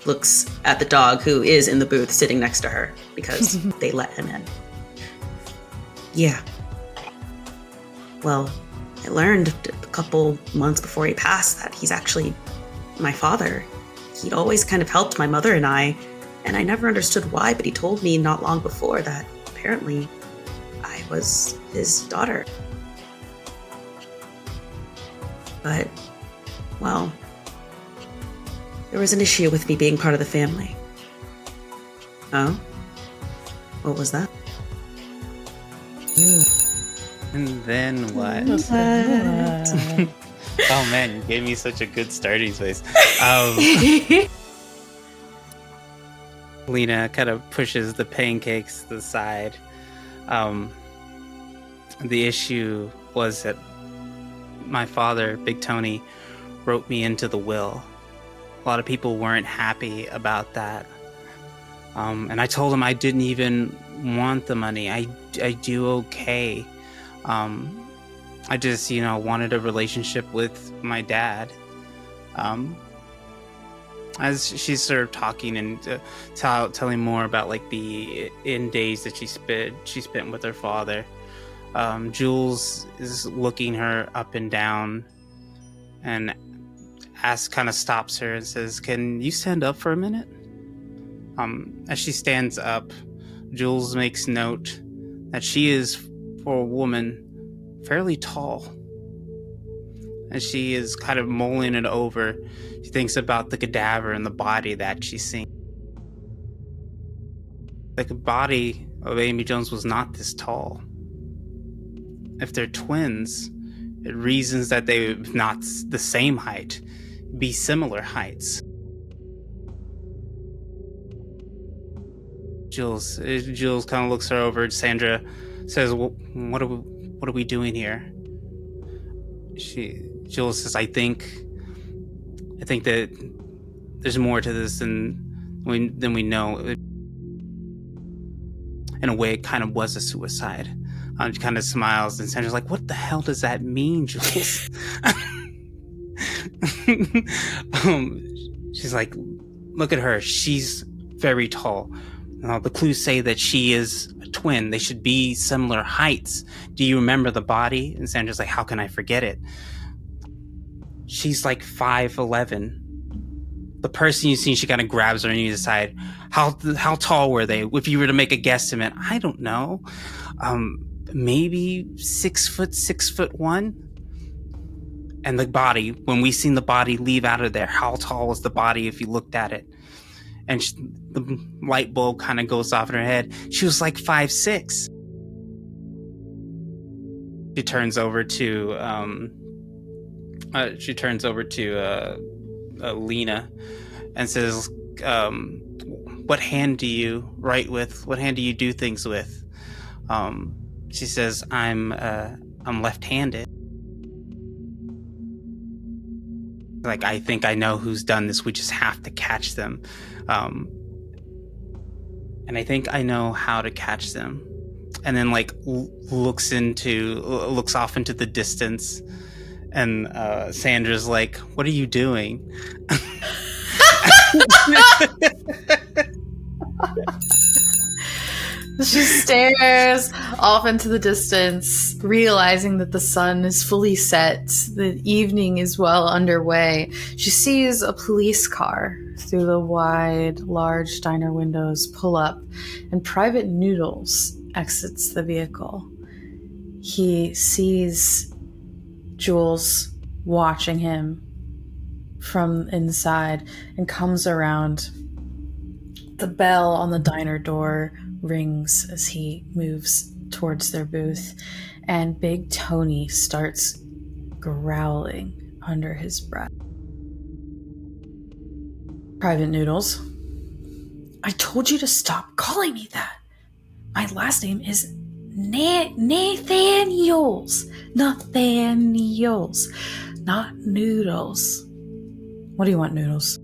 Looks at the dog who is in the booth sitting next to her because they let him in. Yeah. Well, I learned a couple months before he passed that he's actually my father. He'd always kind of helped my mother and I never understood why, but he told me not long before that apparently I was his daughter. But, well, there was an issue with me being part of the family. Oh? What was that? And then what? Oh man, you gave me such a good starting place. Lena kind of pushes the pancakes to the side. The issue was that my father, Big Tony, wrote me into the will. A lot of people weren't happy about that. And I told him I didn't even want the money. I do okay. I just, wanted a relationship with my dad. As she's sort of talking and telling more about like the end days that she spent with her father, Jules is looking her up and down and kind of stops her and says, "Can you stand up for a minute?" As she stands up, Jules makes note that she is, for a woman, fairly tall. And she is kind of mulling it over. She thinks about the cadaver and the body that she's seen. The body of Amy Jones was not this tall. If they're twins, it reasons that they're not the same height, be similar heights. Jules kind of looks her over. Sandra says, "Well, what are we doing here?" Jules says, I think that there's more to this than we know. In a way, it kind of was a suicide. She kind of smiles, and Sandra's like, "What the hell does that mean, Jules?" She's like, "Look at her. She's very tall. The clues say that she is a twin. They should be similar heights. Do you remember the body?" And Sandra's like, "How can I forget it? She's like 5'11". The person you've seen," she kind of grabs her and you decide, how tall were they? If you were to make a guesstimate, I don't know. Maybe 6 foot, 6'1". And the body, when we seen the body leave out of there, how tall was the body if you looked at it? And the light bulb kind of goes off in her head. She was like 5'6". She turns over to Lena and says, "What hand do you write with? What hand do you do things with?" She says, I'm left-handed." Like, "I think I know who's done this. We just have to catch them. And I think I know how to catch them." And then like looks off into the distance, and Sandra's like, "What are you doing?" She stares off into the distance, realizing that the sun is fully set. The evening is well underway. She sees a police car through the wide, large diner windows pull up, and Private Noodles exits the vehicle. He sees Jules watching him from inside and comes around. The bell on the diner door rings as he moves towards their booth, and Big Tony starts growling under his breath. Private Noodles, I told you to stop calling me that. My last name is Nathaniels. Nathaniels, not Noodles. What do you want, Noodles?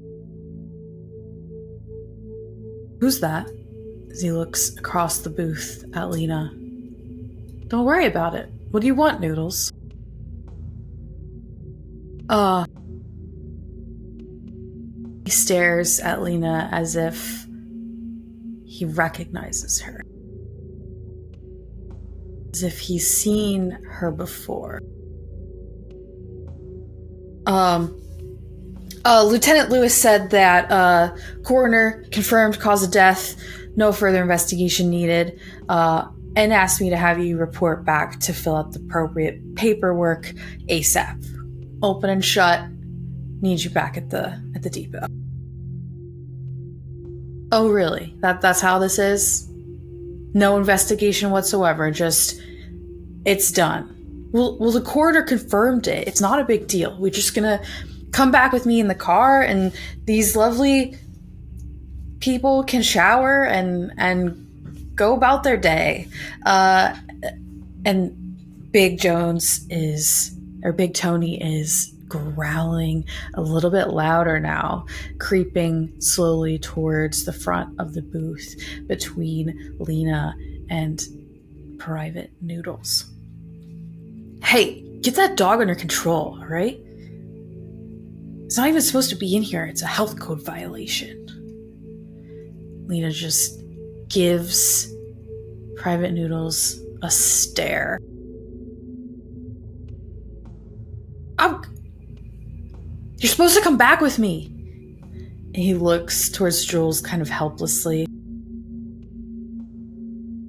Who's that? As he looks across the booth at Lena. Don't worry about it. What do you want, Noodles? He stares at Lena as if he recognizes her. As if he's seen her before. Lieutenant Lewis said that coroner confirmed cause of death, no further investigation needed, and asked me to have you report back to fill out the appropriate paperwork ASAP. Open and shut. Need you back at the depot. Oh, really? That's how this is? No investigation whatsoever. Just, it's done. Well, the coroner confirmed it. It's not a big deal. We're just gonna come back with me in the car, and these lovely people can shower and go about their day. And Big Tony is growling a little bit louder now, creeping slowly towards the front of the booth between Lena and Private Noodles. Hey, get that dog under control, all right? It's not even supposed to be in here. It's a health code violation. Lena just gives Private Noodles a stare. You're supposed to come back with me. And he looks towards Jules kind of helplessly.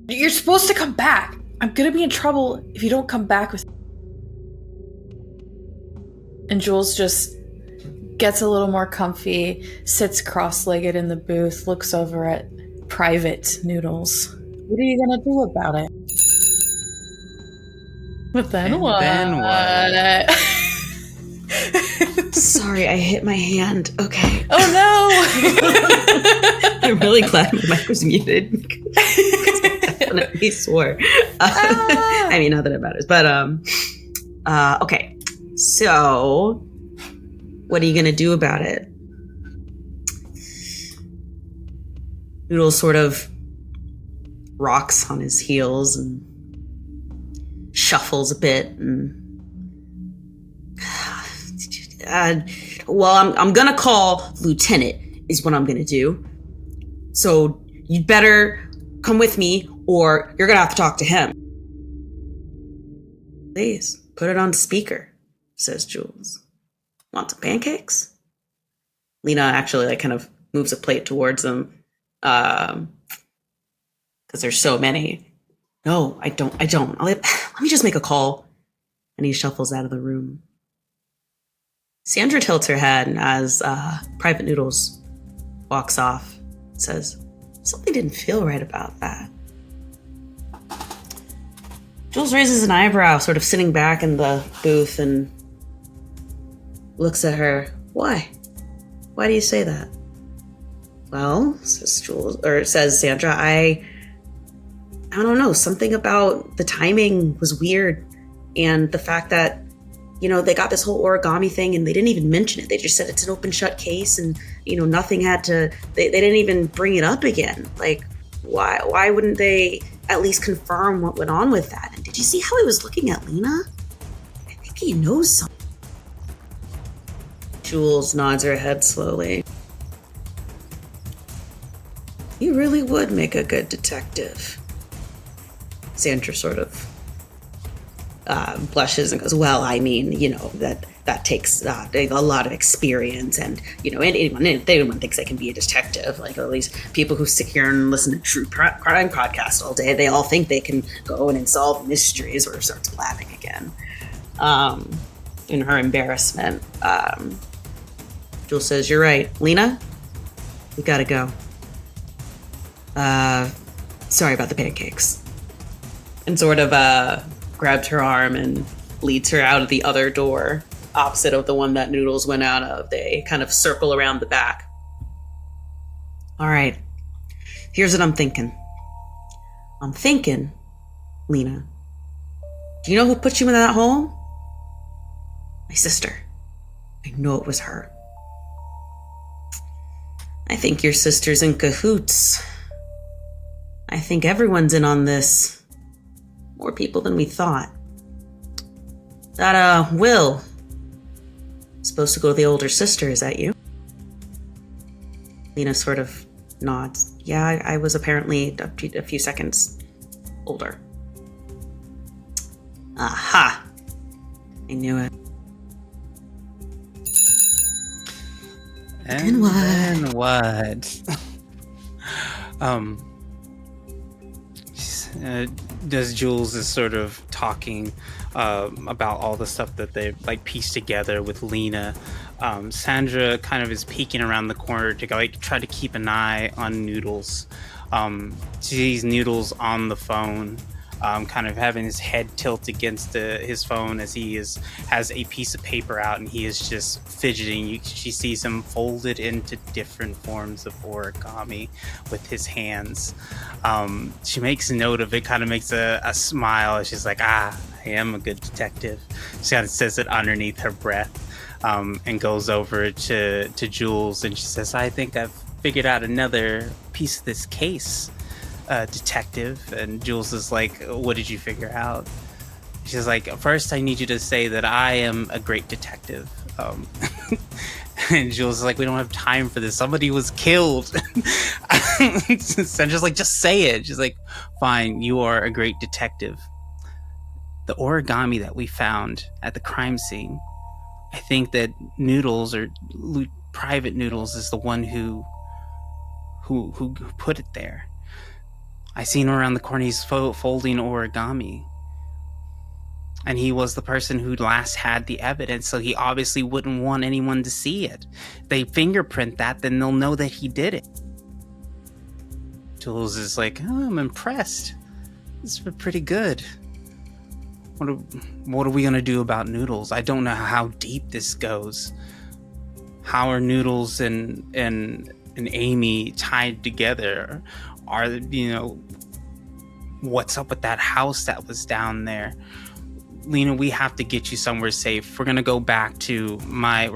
You're supposed to come back. I'm gonna be in trouble if you don't come back with me. And Jules just gets a little more comfy, sits cross-legged in the booth, looks over at Private Noodles. What are you gonna do about it? But then what? Sorry, I hit my hand. Okay. Oh no! I'm really glad my mic was muted. I definitely swore. I mean, not that it matters, but okay. So, what are you gonna do about it? Noodle sort of rocks on his heels and shuffles a bit and well, I'm gonna call Lieutenant is what I'm gonna do. So you'd better come with me or you're gonna have to talk to him. Please, put it on speaker, says Jules. Want some pancakes? Lena actually kind of moves a plate towards them. Because there's so many. No, I don't. Let me just make a call. And he shuffles out of the room. Sandra tilts her head as Private Noodles walks off. Says, something didn't feel right about that. Jules raises an eyebrow, sort of sitting back in the booth and looks at her. Why? Why do you say that? Well, says Sandra, I don't know, something about the timing was weird, and the fact that, they got this whole origami thing and they didn't even mention it. They just said it's an open shut case and, nothing had to, they didn't even bring it up again. Like, why wouldn't they at least confirm what went on with that? And did you see how he was looking at Lena? I think he knows something. Jules nods her head slowly. You really would make a good detective. Sandra sort of blushes and goes, well, I mean, that takes a lot of experience, and anyone thinks they can be a detective. Like, at least people who sit here and listen to true crime podcasts all day, they all think they can go in and solve mysteries. Or starts blabbing again. In her embarrassment, Jules says, you're right, Lena, we gotta go. Sorry about the pancakes. and sort of grabs her arm and leads her out of the other door, opposite of the one that Noodles went out of. They kind of circle around the back. All right, here's what I'm thinking. I'm thinking, Lena, do you know who put you in that hole? My sister. I know it was her. I think your sister's in cahoots. I think everyone's in on this. More people than we thought. That, Will. Supposed to go to the older sister, is that you? Lena sort of nods. Yeah, I was apparently a few seconds older. Aha! I knew it. And what? then what? Does Jules is sort of talking about all the stuff that they've like pieced together with Lena. Sandra kind of is peeking around the corner to like try to keep an eye on Noodles. She sees Noodles on the phone, kind of having his head tilt against his phone as he has a piece of paper out and he is just fidgeting. She sees him folded into different forms of origami with his hands. She makes a note of it, kind of makes a smile. She's like, I am a good detective. She kind of says it underneath her breath, and goes over to Jules and she says, I think I've figured out another piece of this case, detective. And Jules is like, what did you figure out? She's like, first I need you to say that I am a great detective. And Jules is like, we don't have time for this. Somebody was killed. Sandra's like, just say it. She's like, fine, you are a great detective. The origami that we found at the crime scene, I think that Noodles, or Private Noodles, is the one who put it there. I seen him around the corner. He's folding origami. And he was the person who last had the evidence, so he obviously wouldn't want anyone to see it. If they fingerprint that, then they'll know that he did it. Jules is like, oh, I'm impressed. This is pretty good. What are we going to do about Noodles? I don't know how deep this goes. How are Noodles and Amy tied together? Are, what's up with that house that was down there? Lena, we have to get you somewhere safe. We're gonna go back to my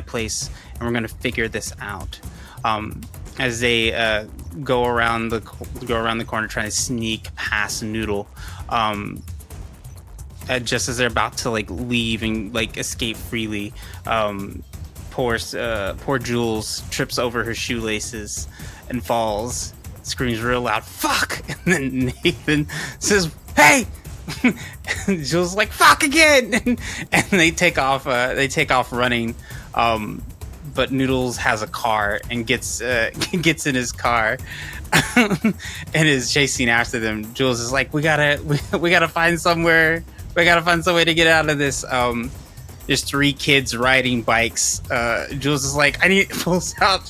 place, and we're gonna figure this out. As they go around the corner, trying to sneak past Noodle, just as they're about to like leave and like escape freely, poor Jules trips over her shoelaces and falls, screams real loud, "Fuck!" And then Nathan says, "Hey!" Jules is like, "Fuck again!" and they take off running. But Noodles has a car and gets in his car and is chasing after them. Jules is like, we gotta find somewhere. We gotta find some way to get out of this. There's 3 kids riding bikes. Jules is like, I need, pulls out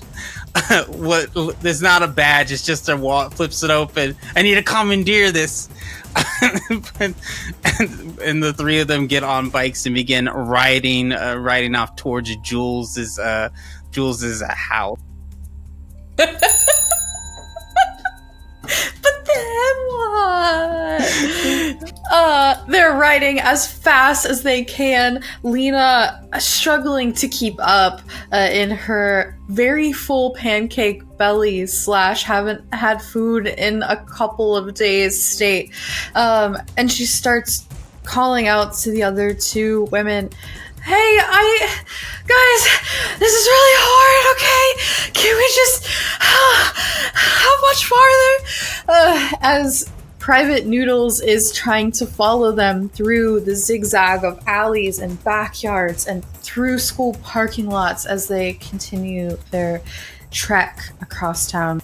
what? There's not a badge. It's just a wallet. Flips it open. I need to commandeer this. and the 3 of them get on bikes and begin riding off towards Jules's house. But then what? They're riding as fast as they can. Lena struggling to keep up in her very full pancake belly / haven't had food in a couple of days state. And she starts calling out to the other 2 women. Hey, guys, this is really hard, okay? Can we just, how much farther? As Private Noodles is trying to follow them through the zigzag of alleys and backyards and through school parking lots as they continue their trek across town.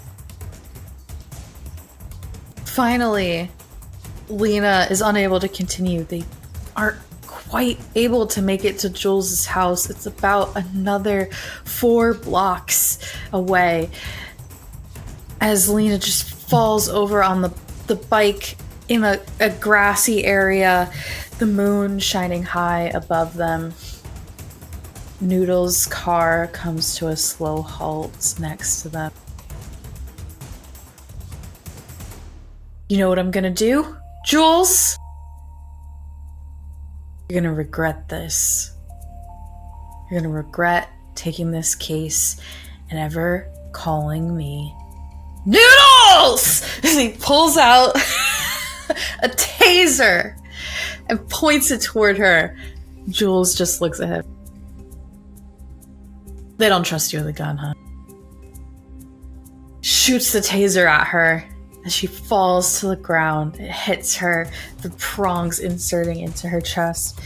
Finally, Lena is unable to continue. They aren't quite able to make it to Jules's house. It's about another 4 blocks away as Lena just falls over on the bike in a grassy area, the moon shining high above them. Noodle's car comes to a slow halt next to them. You know what I'm gonna do, Jules? You're gonna regret this. You're gonna regret taking this case and ever calling me Noodles! As he pulls out a taser and points it toward her. Jules just looks at him. They don't trust you with a gun, huh? Shoots the taser at her. As she falls to the ground, it hits her, the prongs inserting into her chest.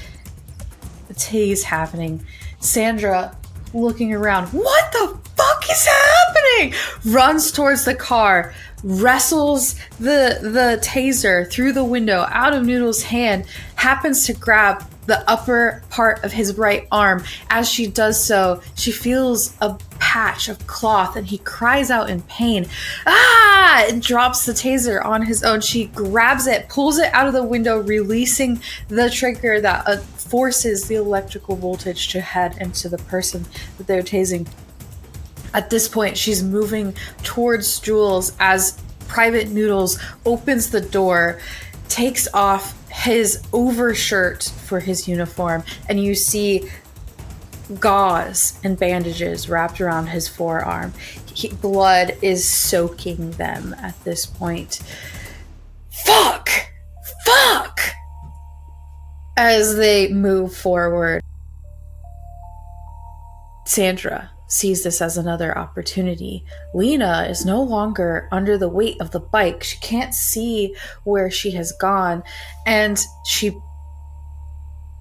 The tase happening. Sandra, looking around, what the fuck is happening? Runs towards the car, wrestles the taser through the window out of Noodle's hand, happens to grab the upper part of his right arm. As she does so, she feels a patch of cloth and he cries out in pain. Ah! And drops the taser on his own. She grabs it, pulls it out of the window, releasing the trigger that forces the electrical voltage to head into the person that they're tasing. At this point, she's moving towards Jules as Private Noodles opens the door, takes off his overshirt for his uniform, and you see gauze and bandages wrapped around his forearm. Blood is soaking them at this point. Fuck! Fuck! As they move forward, Sandra sees this as another opportunity. Lena is no longer under the weight of the bike. She can't see where she has gone, and she...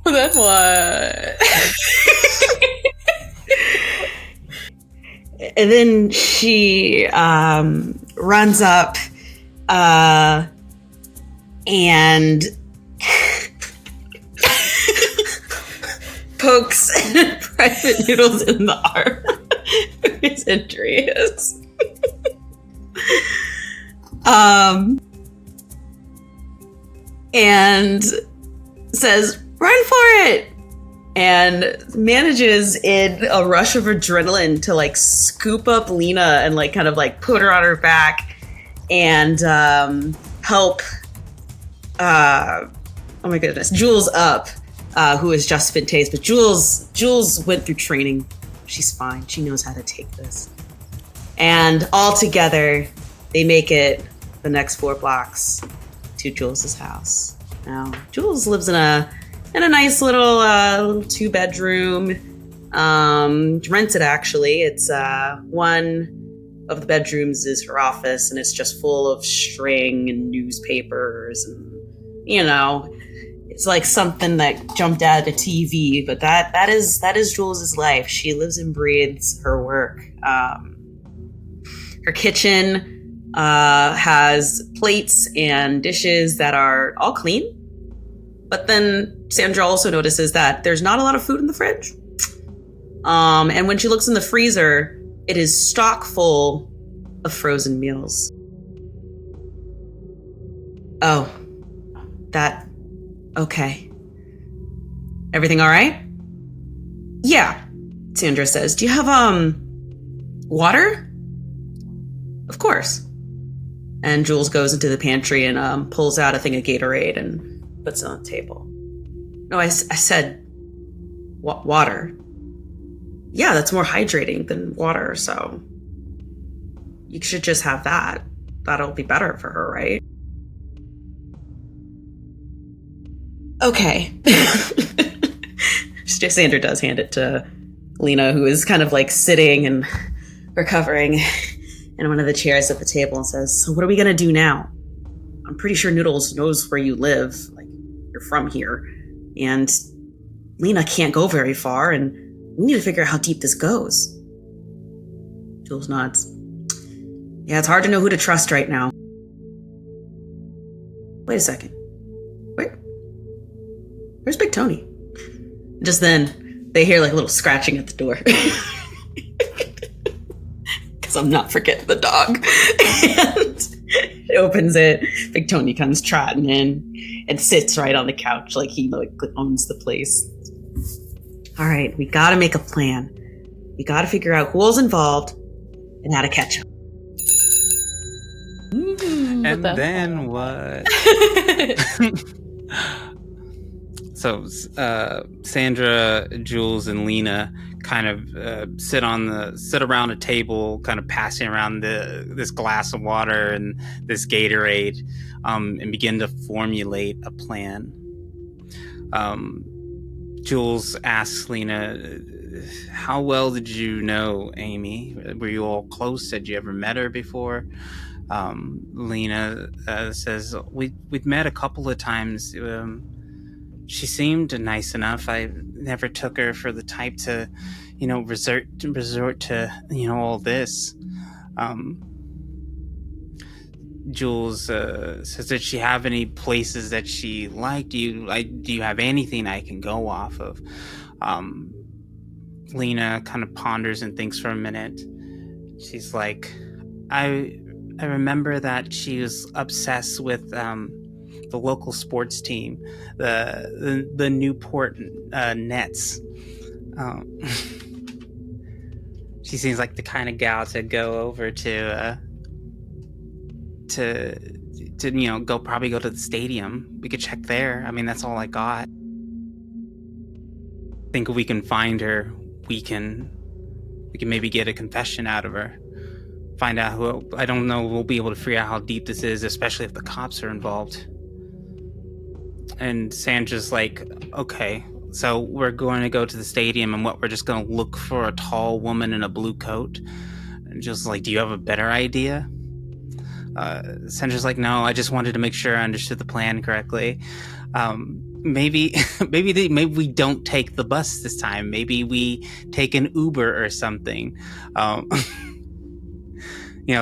Then what? And then she runs up and pokes Private Noodles in the arm. His injury is. And says, "Run for it!" And manages in a rush of adrenaline to like scoop up Lena and like kind of like put her on her back and help oh my goodness, Jules up, who has just been tased. But Jules went through training. She's fine. She knows how to take this. And all together, they make it the next 4 blocks to Jules's house. Now, Jules lives in a nice little 2-bedroom. Rented, actually. It's one of the bedrooms is her office, and it's just full of string and newspapers, and you know, it's like something that jumped out of the TV. But that is Jules's life. She lives and breathes her work. Her kitchen has plates and dishes that are all clean. But then Sandra also notices that there's not a lot of food in the fridge. And when she looks in the freezer, it is stock full of frozen meals. Oh, okay. Everything all right? Yeah, Sandra says. Do you have, water? Of course. And Jules goes into the pantry and pulls out a thing of Gatorade and puts it on the table. No, I said water. Yeah, that's more hydrating than water, so you should just have that. That'll be better for her, right? Okay. Sandra does hand it to Lena, who is kind of like sitting and recovering in one of the chairs at the table, and says, "So what are we gonna do now? I'm pretty sure Noodles knows where you live. Like, you're from here. And Lena can't go very far, and we need to figure out how deep this goes." Jules nods. Yeah, it's hard to know who to trust right now. Wait a second. Where's Big Tony? Just then, they hear like a little scratching at the door. Because I'm not forgetting the dog. And opens it. Big Tony comes trotting in and sits right on the couch like he owns the place. All right, we got to make a plan. We got to figure out who all's involved and how to catch him. And then what? So Sandra, Jules, and Lena kind of sit around a table, kind of passing around this glass of water and this Gatorade, and begin to formulate a plan. Jules asks Lena, "How well did you know Amy? Were you all close? Had you ever met her before?" Lena says, "We'd met a couple of times. She seemed nice enough. I never took her for the type to, resort to, all this." Jules says, "Did she have any places that she liked? Do you have anything I can go off of?" Lena kind of ponders and thinks for a minute. She's like, I remember that she was obsessed with the local sports team, the Newport Nets. She seems like the kind of gal to go over to probably go to the stadium. We could check there. I mean, that's all I got. I think if we can find her, we can maybe get a confession out of her. Find out who. I don't know. We'll be able to figure out how deep this is, especially if the cops are involved. And Sandra's like, "Okay, so we're going to go to the stadium, and we're just going to look for a tall woman in a blue coat." And just like, "Do you have a better idea?" Sandra's like, "No, I just wanted to make sure I understood the plan correctly. Maybe we don't take the bus this time. Maybe we take an Uber or something.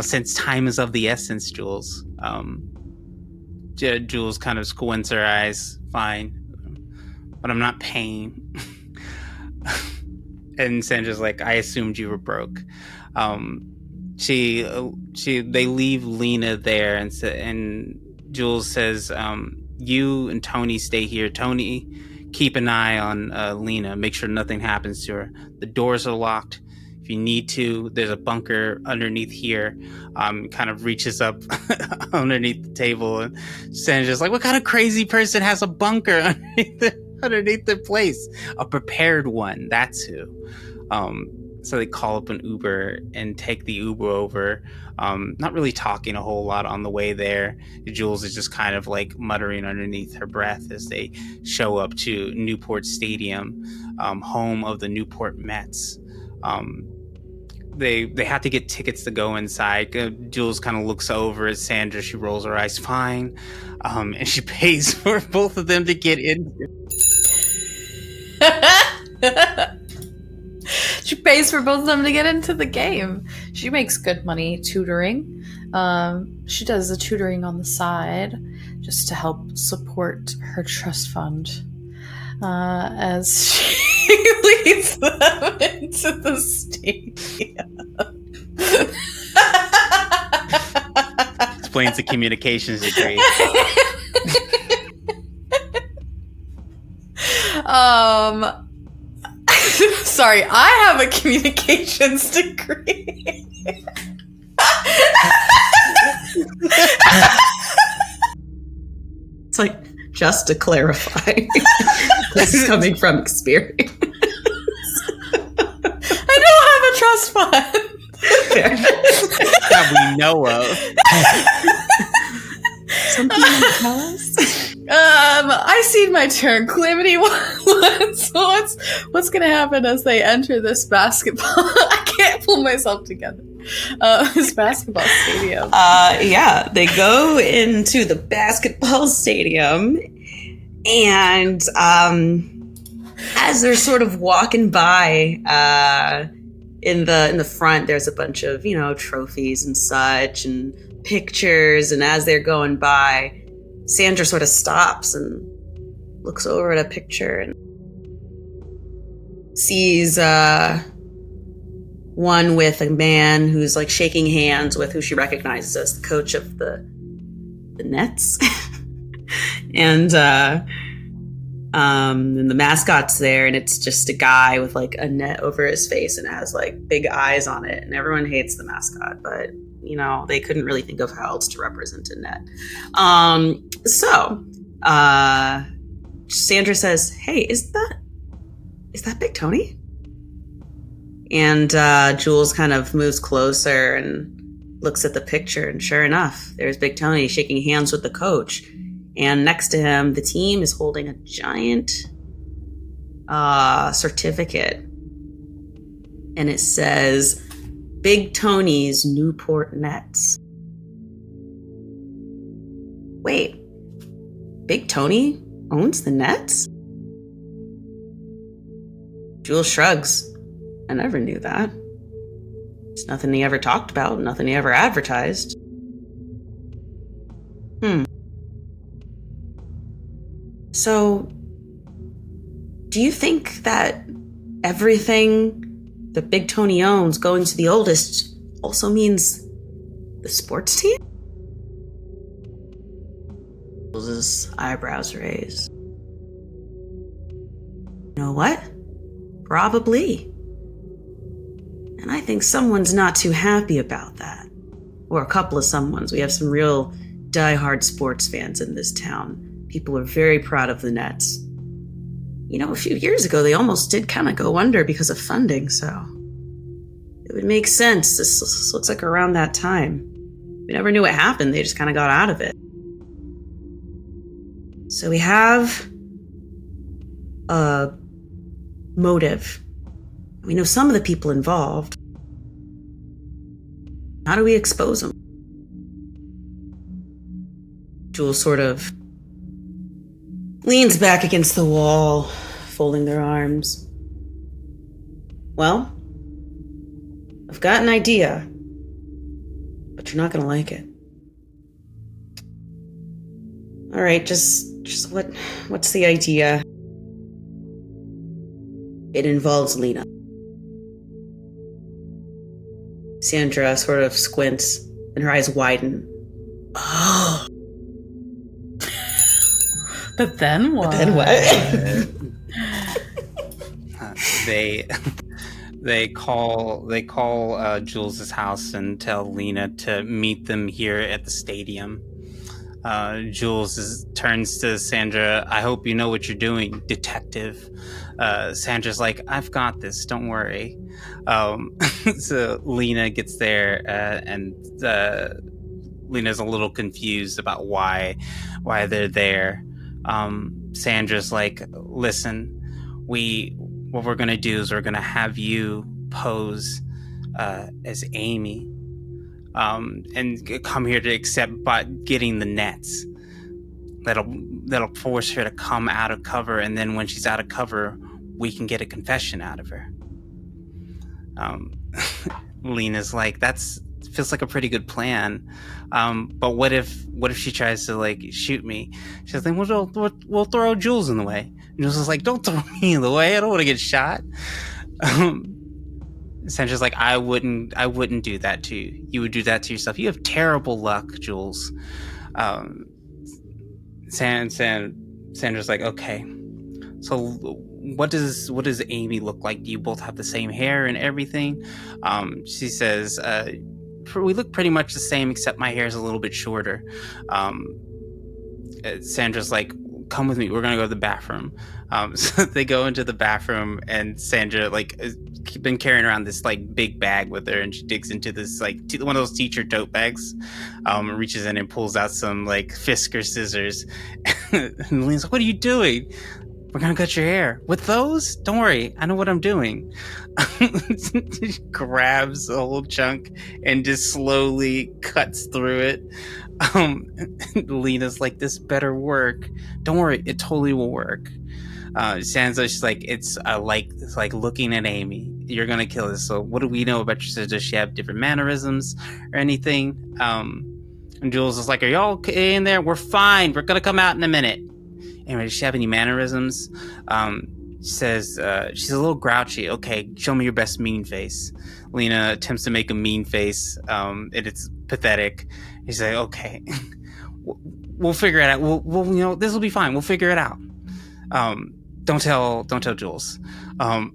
Since time is of the essence, Jules." Jules kind of squints her eyes. "Fine, but I'm not paying." And Sandra's like, "I assumed you were broke." They leave Lena there, and Jules says, "You and Tony stay here. Tony, keep an eye on Lena. Make sure nothing happens to her. The doors are locked. If you need to, there's a bunker underneath here." Kind of reaches up underneath the table, and Sandra's like, "What kind of crazy person has a bunker underneath their place?" "A prepared one, that's who." So they call up an Uber and take the Uber over, not really talking a whole lot on the way there. Jules is just kind of like muttering underneath her breath as they show up to Newport Stadium, home of the Newport Mets. They have to get tickets to go inside. Jules kind of looks over at Sandra. She rolls her eyes. "Fine," and she pays for both of them to get in. She pays for both of them to get into the game. She makes good money tutoring. She does the tutoring on the side just to help support her trust fund as she leads them into the stadium. Explains the communications degree. Sorry, I have a communications degree. It's like, just to clarify, this is coming from experience. I don't have a trust fund. That we know of. Something you want to tell us? I seen my turn. Calamity, what's gonna happen as they enter this basketball? I can't pull myself together. This basketball stadium. Yeah, they go into the basketball stadium, and as they're sort of walking by, in the front, there's a bunch of trophies and such, and pictures. And as they're going by, Sandra sort of stops and looks over at a picture and sees one with a man who's like shaking hands with who she recognizes as the coach of the the nets. And the mascot's there, and it's just a guy with like a net over his face and it has like big eyes on it, and everyone hates the mascot, but they couldn't really think of how else to represent a net. So Sandra says, "Hey, is that Big Tony?" And Jules kind of moves closer and looks at the picture, and sure enough, there's Big Tony shaking hands with the coach. And next to him, the team is holding a giant certificate. And it says, Big Tony's Newport Nets. Wait, Big Tony owns the Nets? Jules shrugs. I never knew that. It's nothing he ever talked about, nothing he ever advertised. So, do you think that everything that Big Tony owns going to the oldest also means the sports team? His eyebrows raise. You know what? Probably. And I think someone's not too happy about that. Or a couple of someones. We have some real diehard sports fans in this town. People are very proud of the Nets. A few years ago, they almost did kind of go under because of funding, so it would make sense. This looks like around that time. We never knew what happened. They just kind of got out of it. So we have a motive. We know some of the people involved. How do we expose them? Jules sort of leans back against the wall, folding their arms. Well, I've got an idea, but you're not gonna like it. All right, just what's the idea? It involves Lena. Sandra sort of squints and her eyes widen. Oh. But then what? They call Jules's house and tell Lena to meet them here at the stadium. Jules turns to Sandra. I hope you know what you're doing, detective. Sandra's like, I've got this, don't worry. So Lena gets there, and Lena's a little confused about why they're there. Sandra's like, listen, what we're gonna do is we're gonna have you pose as Amy, and come here to accept by getting the nets. That'll force her to come out of cover, and then when she's out of cover, we can get a confession out of her. Lena's like, feels like a pretty good plan. But what if she tries to shoot me? She's like, we'll throw Jules in the way. And Jules is like, don't throw me in the way. I don't want to get shot. Sandra's like, I wouldn't do that to you. You would do that to yourself. You have terrible luck, Jules. Sandra's like, okay. So what does Amy look like? Do you both have the same hair and everything? She says, we look pretty much the same, except my hair is a little bit shorter. Sandra's like, come with me. We're going to go to the bathroom. So they go into the bathroom, and Sandra has been carrying around this big bag with her, and she digs into this one of those teacher tote bags, reaches in and pulls out some Fisker scissors. And Lean's like, what are you doing? We're going to cut your hair. With those? Don't worry. I know what I'm doing. She grabs a whole chunk and just slowly cuts through it. Lena's like, this better work. Don't worry. It totally will work. Sansa's like, it's like looking at Amy. You're going to kill us. So what do we know about your sister? Does she have different mannerisms or anything? And Jules is like, are y'all okay in there? We're fine. We're going to come out in a minute. Anyway, does she have any mannerisms? She says she's a little grouchy. Okay, show me your best mean face. Lena attempts to make a mean face, and it's pathetic. He's like, okay, we'll figure it out. We'll this will be fine. We'll figure it out. Don't tell Jules. So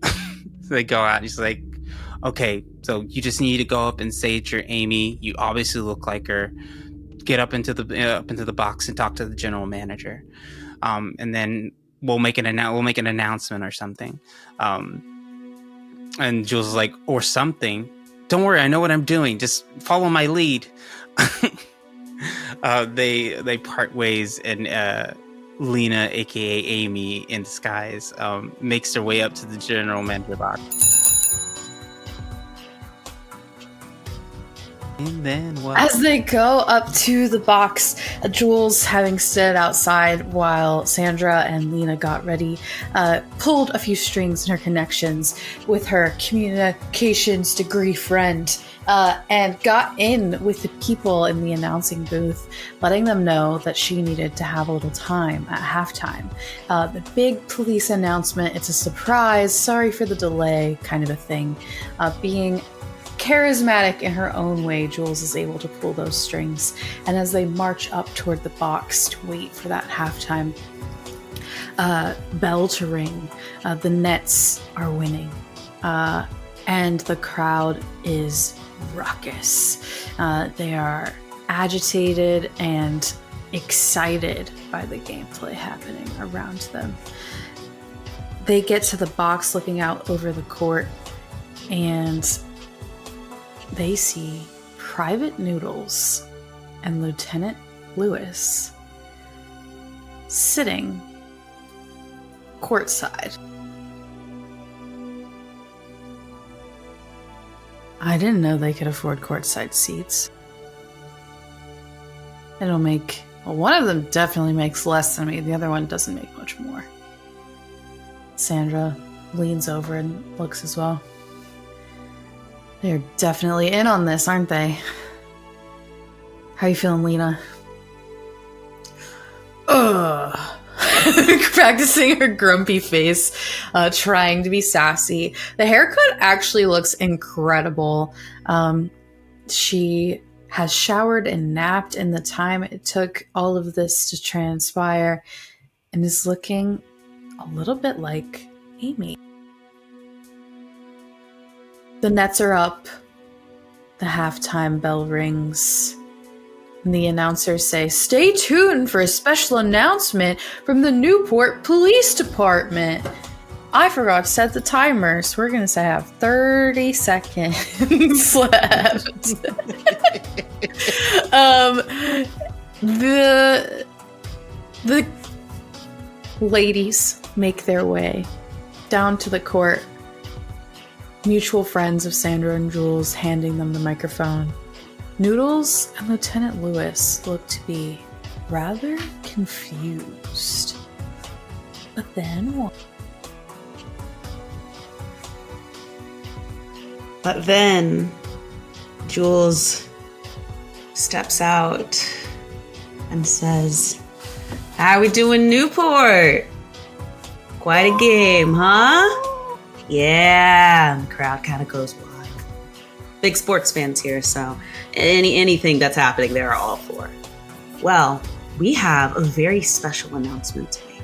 they go out. He's like, okay, so you just need to go up and say that you're Amy. You obviously look like her. Get up into the box and talk to the general manager, and then we'll make an announcement or something. And Jules is like, or something. Don't worry, I know what I'm doing. Just follow my lead. They part ways, and Lena, aka Amy in disguise, makes her way up to the general manager box. And then what? As they go up to the box, Jules, having stood outside while Sandra and Lena got ready, pulled a few strings in her connections with her communications degree friend, and got in with the people in the announcing booth, letting them know that she needed to have a little time at halftime. The big police announcement, it's a surprise, sorry for the delay, kind of a thing. Being charismatic in her own way, Jules is able to pull those strings, and as they march up toward the box to wait for that halftime bell to ring, the Nets are winning, and the crowd is raucous. They are agitated and excited by the gameplay happening around them. They get to the box looking out over the court, and they see Private Noodles and Lieutenant Lewis sitting courtside. I didn't know they could afford courtside seats. One of them definitely makes less than me. The other one doesn't make much more. Sandra leans over and looks as well. They're definitely in on this, aren't they? How you feeling, Lena? Ugh. Practicing her grumpy face, trying to be sassy. The haircut actually looks incredible. She has showered and napped in the time it took all of this to transpire, and is looking a little bit like Amy. The Nets are up. The halftime bell rings. And the announcers say, "Stay tuned for a special announcement from the Newport Police Department." I forgot to set the timer, so we're going to say I have 30 seconds left. The ladies make their way down to the court. Mutual friends of Sandra and Jules handing them the microphone. Noodles and Lieutenant Lewis look to be rather confused. But then what? But then Jules steps out and says, "How we doing, Newport? Quite a game, huh?" Yeah, and the crowd kind of goes wild. Big sports fans here, so anything that's happening, they're all for it. Well, we have a very special announcement to make.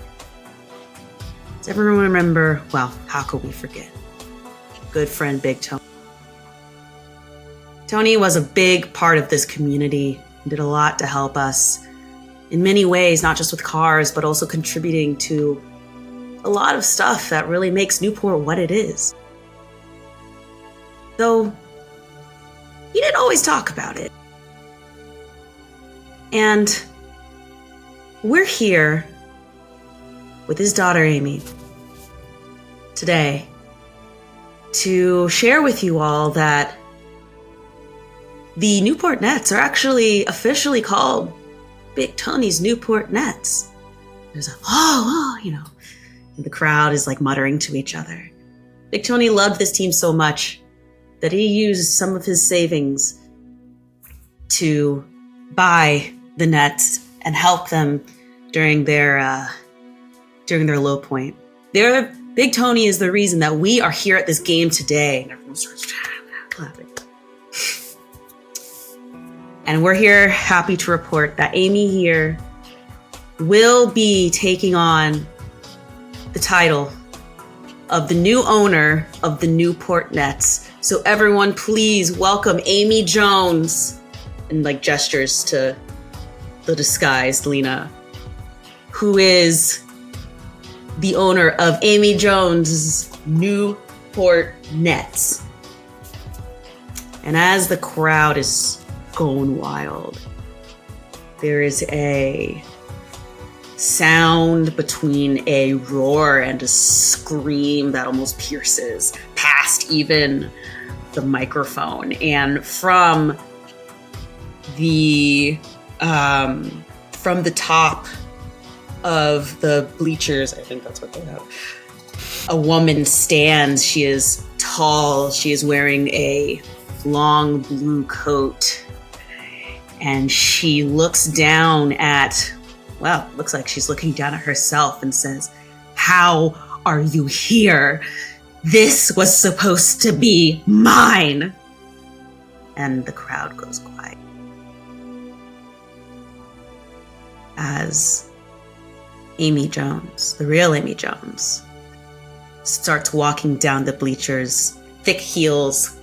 Does everyone remember, well, how could we forget? Good friend Big Tony. Tony was a big part of this community and did a lot to help us in many ways, not just with cars, but also contributing to a lot of stuff that really makes Newport what it is. Though he didn't always talk about it. And we're here with his daughter Amy today to share with you all that the Newport Nets are actually officially called Big Tony's Newport Nets. There's a, the crowd is like muttering to each other. Big Tony loved this team so much that he used some of his savings to buy the Nets and help them during their low point. Big Tony is the reason that we are here at this game today. And everyone starts clapping. And we're here happy to report that Amy here will be taking on the title of the new owner of the Newport Nets. So everyone, please welcome Amy Jones. And like gestures to the disguised Lena, who is the owner of Amy Jones' Newport Nets. And as the crowd is going wild, there is a sound between a roar and a scream that almost pierces past even the microphone. And from the top of the bleachers, I think that's what they have, a woman stands. She is tall. She is wearing a long blue coat. And she looks down at, well, looks like she's looking down at herself and says, "How are you here? This was supposed to be mine." And the crowd goes quiet as Amy Jones, the real Amy Jones, starts walking down the bleachers, thick heels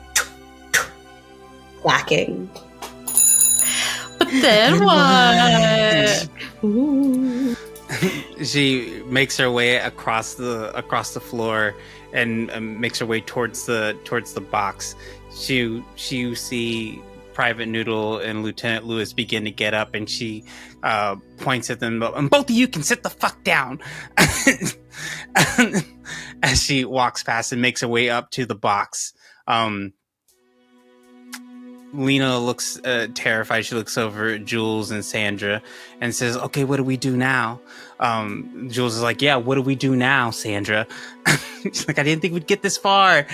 clacking. But then what? She makes her way across the floor and makes her way towards the box. You see Private Noodle and Lieutenant Lewis begin to get up, and she points at them, and both of you can sit the fuck down. As she walks past and makes her way up to the box. Lena looks terrified. She looks over at Jules and Sandra and says, "Okay, what do we do now?" Jules is like, "Yeah, what do we do now, Sandra?" She's like, "I didn't think we'd get this far."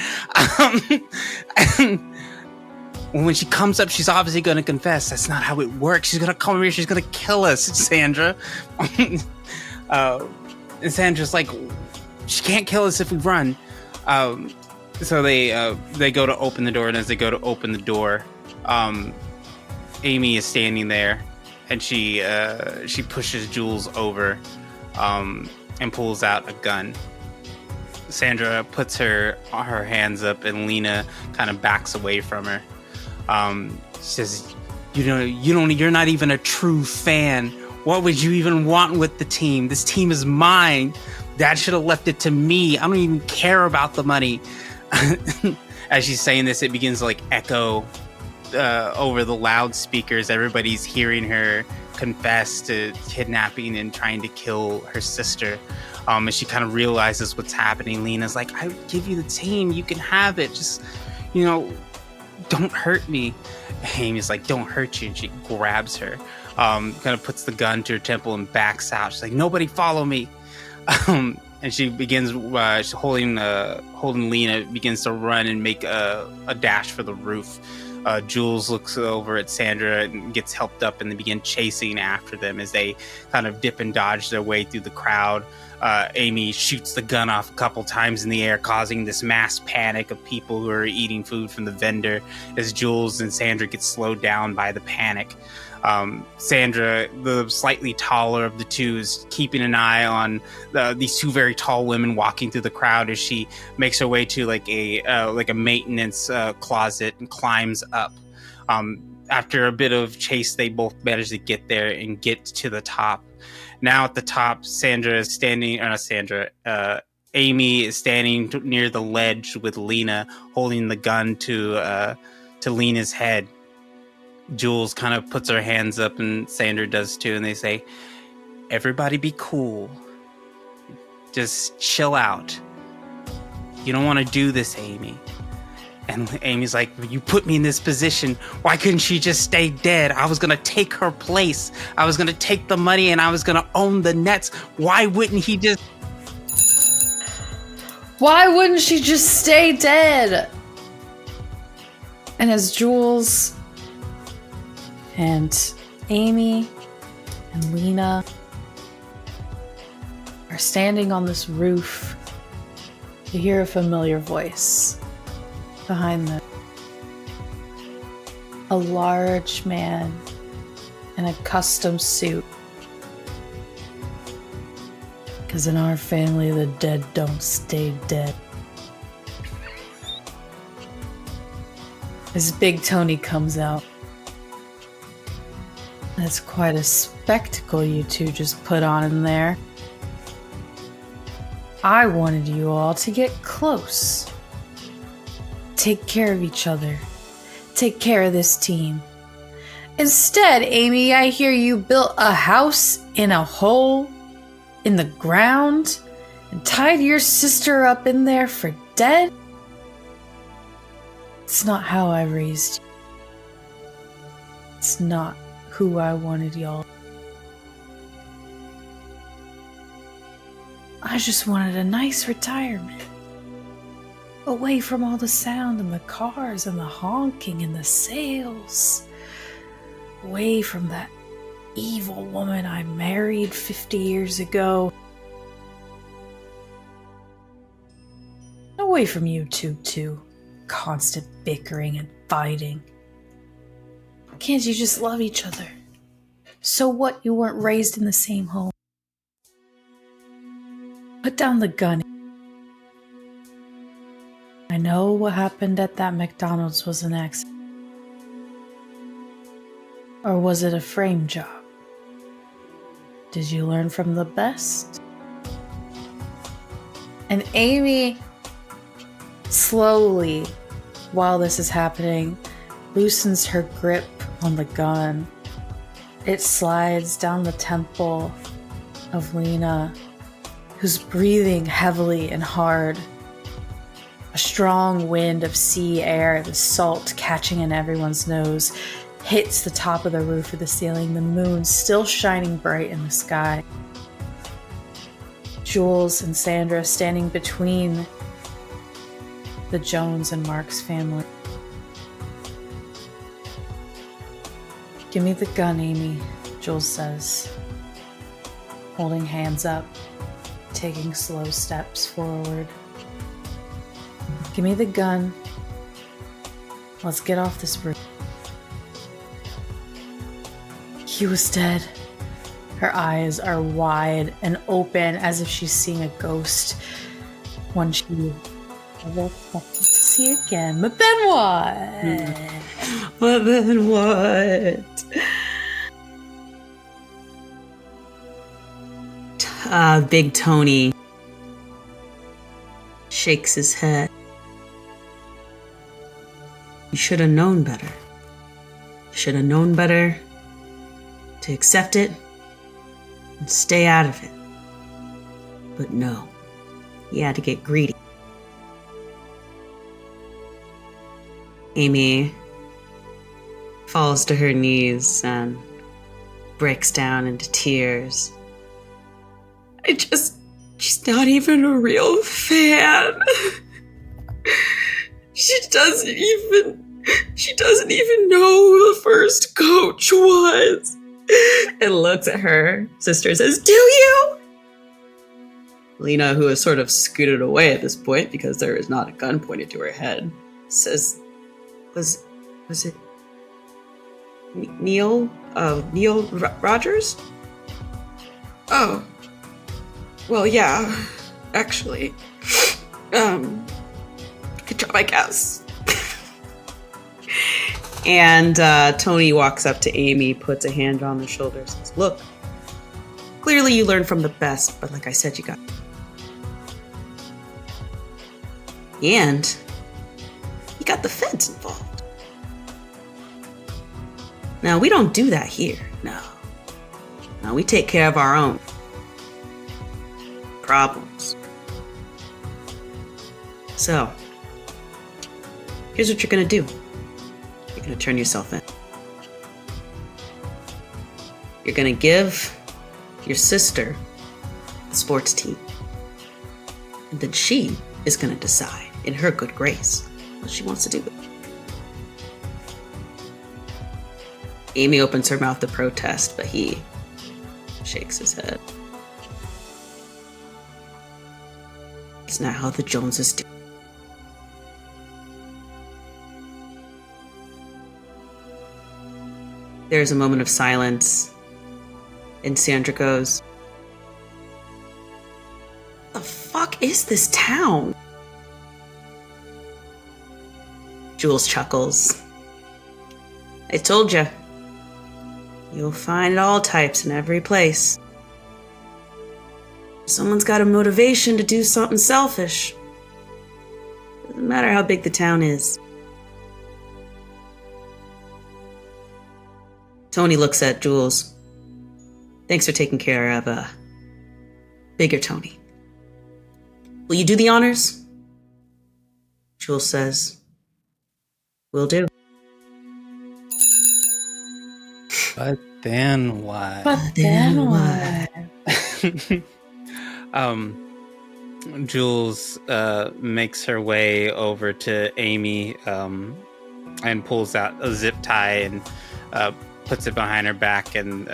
When she comes up, she's obviously going to confess. That's not how it works. She's going to come over here. She's going to kill us, Sandra. And Sandra's like, "She can't kill us if we run." So they go to open the door, and as they go to open the door, Amy is standing there, and she pushes Jules over and pulls out a gun. Sandra puts her hands up, and Lena kind of backs away from her. She says, "You're not even a true fan. What would you even want with the team? This team is mine. Dad should have left it to me. I don't even care about the money." As she's saying this, it begins to like echo over the loudspeakers. Everybody's hearing her confess to kidnapping and trying to kill her sister. As she kind of realizes what's happening, Lena's like, "I would give you the team. You can have it. Just, don't hurt me." Amy's like, "Don't hurt you." And she grabs her, kind of puts the gun to her temple and backs out. She's like, "Nobody follow me." And she begins holding Lena, begins to run and make a dash for the roof. Jules looks over at Sandra and gets helped up, and they begin chasing after them as they kind of dip and dodge their way through the crowd. Amy shoots the gun off a couple times in the air, causing this mass panic of people who are eating food from the vendor, as Jules and Sandra get slowed down by the panic. Sandra, the slightly taller of the two, is keeping an eye on these two very tall women walking through the crowd as she makes her way to like a maintenance closet and climbs up. After a bit of chase, they both manage to get there and get to the top. Now at the top, Amy is standing near the ledge with Lena, holding the gun to Lena's head. Jules kind of puts her hands up, and Sandra does too, and they say, "Everybody be cool. Just chill out. You don't want to do this, Amy." And Amy's like, "You put me in this position. Why couldn't she just stay dead? I was going to take her place. I was going to take the money, and I was going to own the Nets. Why wouldn't he just..." Why wouldn't she just stay dead? And as Jules and Amy and Lena are standing on this roof, you hear a familiar voice behind them. a large man in a custom suit. Because in our family, the dead don't stay dead. As Big Tony comes out. That's quite a spectacle you two just put on in there. I wanted you all to get close. Take care of each other. Take care of this team. Instead, Amy, I hear you built a house in a hole in the ground and tied your sister up in there for dead? It's not how I raised you. It's not who I wanted y'all. I just wanted a nice retirement. Away from all the sound and the cars and the honking and the sales. Away from that evil woman I married 50 years ago. Away from you two too. Constant bickering and fighting. Can't you just love each other? So what, you weren't raised in the same home? Put down the gun. I know what happened at that McDonald's was an accident. Or was it a frame job? Did you learn from the best? And Amy, slowly, while this is happening, loosens her grip on the gun. It slides down the temple of Lena, who's breathing heavily and hard. A strong wind of sea air, the salt catching in everyone's nose, hits the top of the roof of the ceiling, the moon still shining bright in the sky. Jules and Sandra standing between the Jones and Mark's family. Give me the gun, Amy, Jules says, holding hands up, taking slow steps forward. Give me the gun. Let's get off this roof. He was dead. Her eyes are wide and open as if she's seeing a ghost. One she never expected to see again. But then what? But then what? Big Tony shakes his head. You should have known better. Should have known better to accept it and stay out of it. But no, he had to get greedy. Amy falls to her knees and breaks down into tears. She's not even a real fan. She doesn't even know who the first coach was. And looks at her sister and says, "Do you?" Lena, who has sort of scooted away at this point because there is not a gun pointed to her head, says, Was it Neil Rogers? Oh. Well, yeah, actually. Good job, I guess. And Tony walks up to Amy, puts a hand on her shoulder, says, "Look, clearly you learned from the best, but like I said, you got..." And you got the feds involved. Now, we don't do that here, no. No, we take care of our own problems. So, here's what you're gonna do. You're gonna turn yourself in. You're gonna give your sister the sports team. And then she is gonna decide, in her good grace, what she wants to do with it. Amy opens her mouth to protest, but he shakes his head. It's not how the Joneses do. There's a moment of silence, and Sandra goes, "The fuck is this town?" Jules chuckles. "I told you. You'll find all types in every place. Someone's got a motivation to do something selfish. Doesn't matter how big the town is." Tony looks at Jules. "Thanks for taking care of bigger Tony. Will you do the honors?" Jules says, "Will do." But then what? But then what? Jules makes her way over to Amy and pulls out a zip tie and puts it behind her back and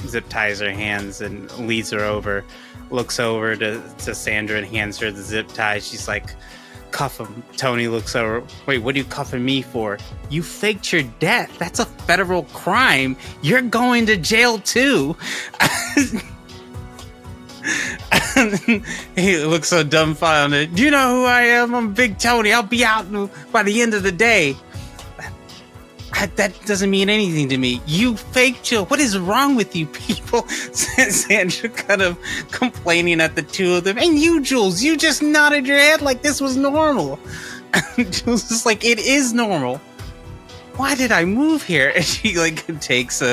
zip ties her hands and leads her over. Looks over to Sandra and hands her the zip tie. She's like, "Cuff him." Tony looks over. "Wait, what are you cuffing me for? You faked your death. That's a federal crime. You're going to jail too." He looks so dumbfounded. "Do you know who I am? I'm Big Tony. I'll be out by the end of the day." "That doesn't mean anything to me. You faked Jill. What is wrong with you people?" Sandra kind of complaining at the two of them. "And you, Jules, you just nodded your head like this was normal." Jules is like, "It is normal. Why did I move here?" And she takes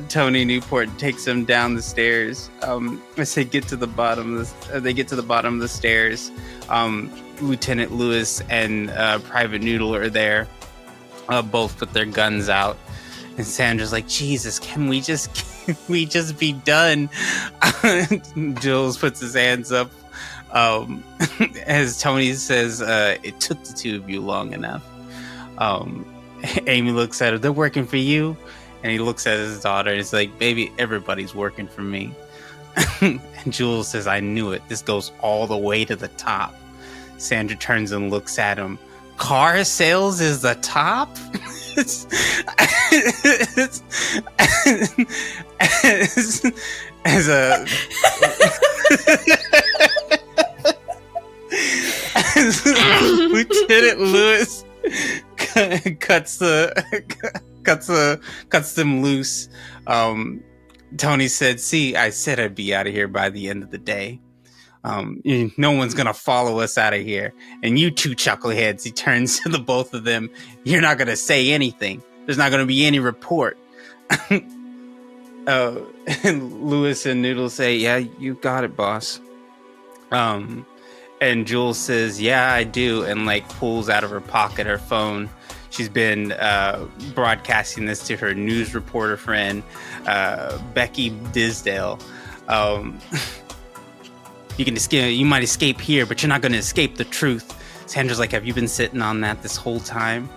Tony Newport and takes him down the stairs. As they get to the bottom of the stairs, Lieutenant Lewis and Private Noodle are there. Both put their guns out, and Sandra's like, "Jesus, can we just be done?" Jules puts his hands up as Tony says, "It took the two of you long enough." Amy looks at her. "They're working for you?" And he looks at his daughter and he's like, "Baby, everybody's working for me." And Jules says, "I knew it. This goes all the way to the top." Sandra turns and looks at him. "Car sales is the top?" as a Lieutenant Lewis cuts them loose. Tony said, "See, I said I'd be out of here by the end of the day. No one's gonna follow us out of here. And you two chuckleheads," he turns to the both of them, "you're not gonna say anything. There's not gonna be any report." And Lewis and Noodle say, "Yeah, you got it, boss." And Jules says, "Yeah, I do," and pulls out of her pocket her phone. She's been broadcasting this to her news reporter friend, Becky Disdale. You might escape here, but you're not going to escape the truth." Sandra's like, "Have you been sitting on that this whole time?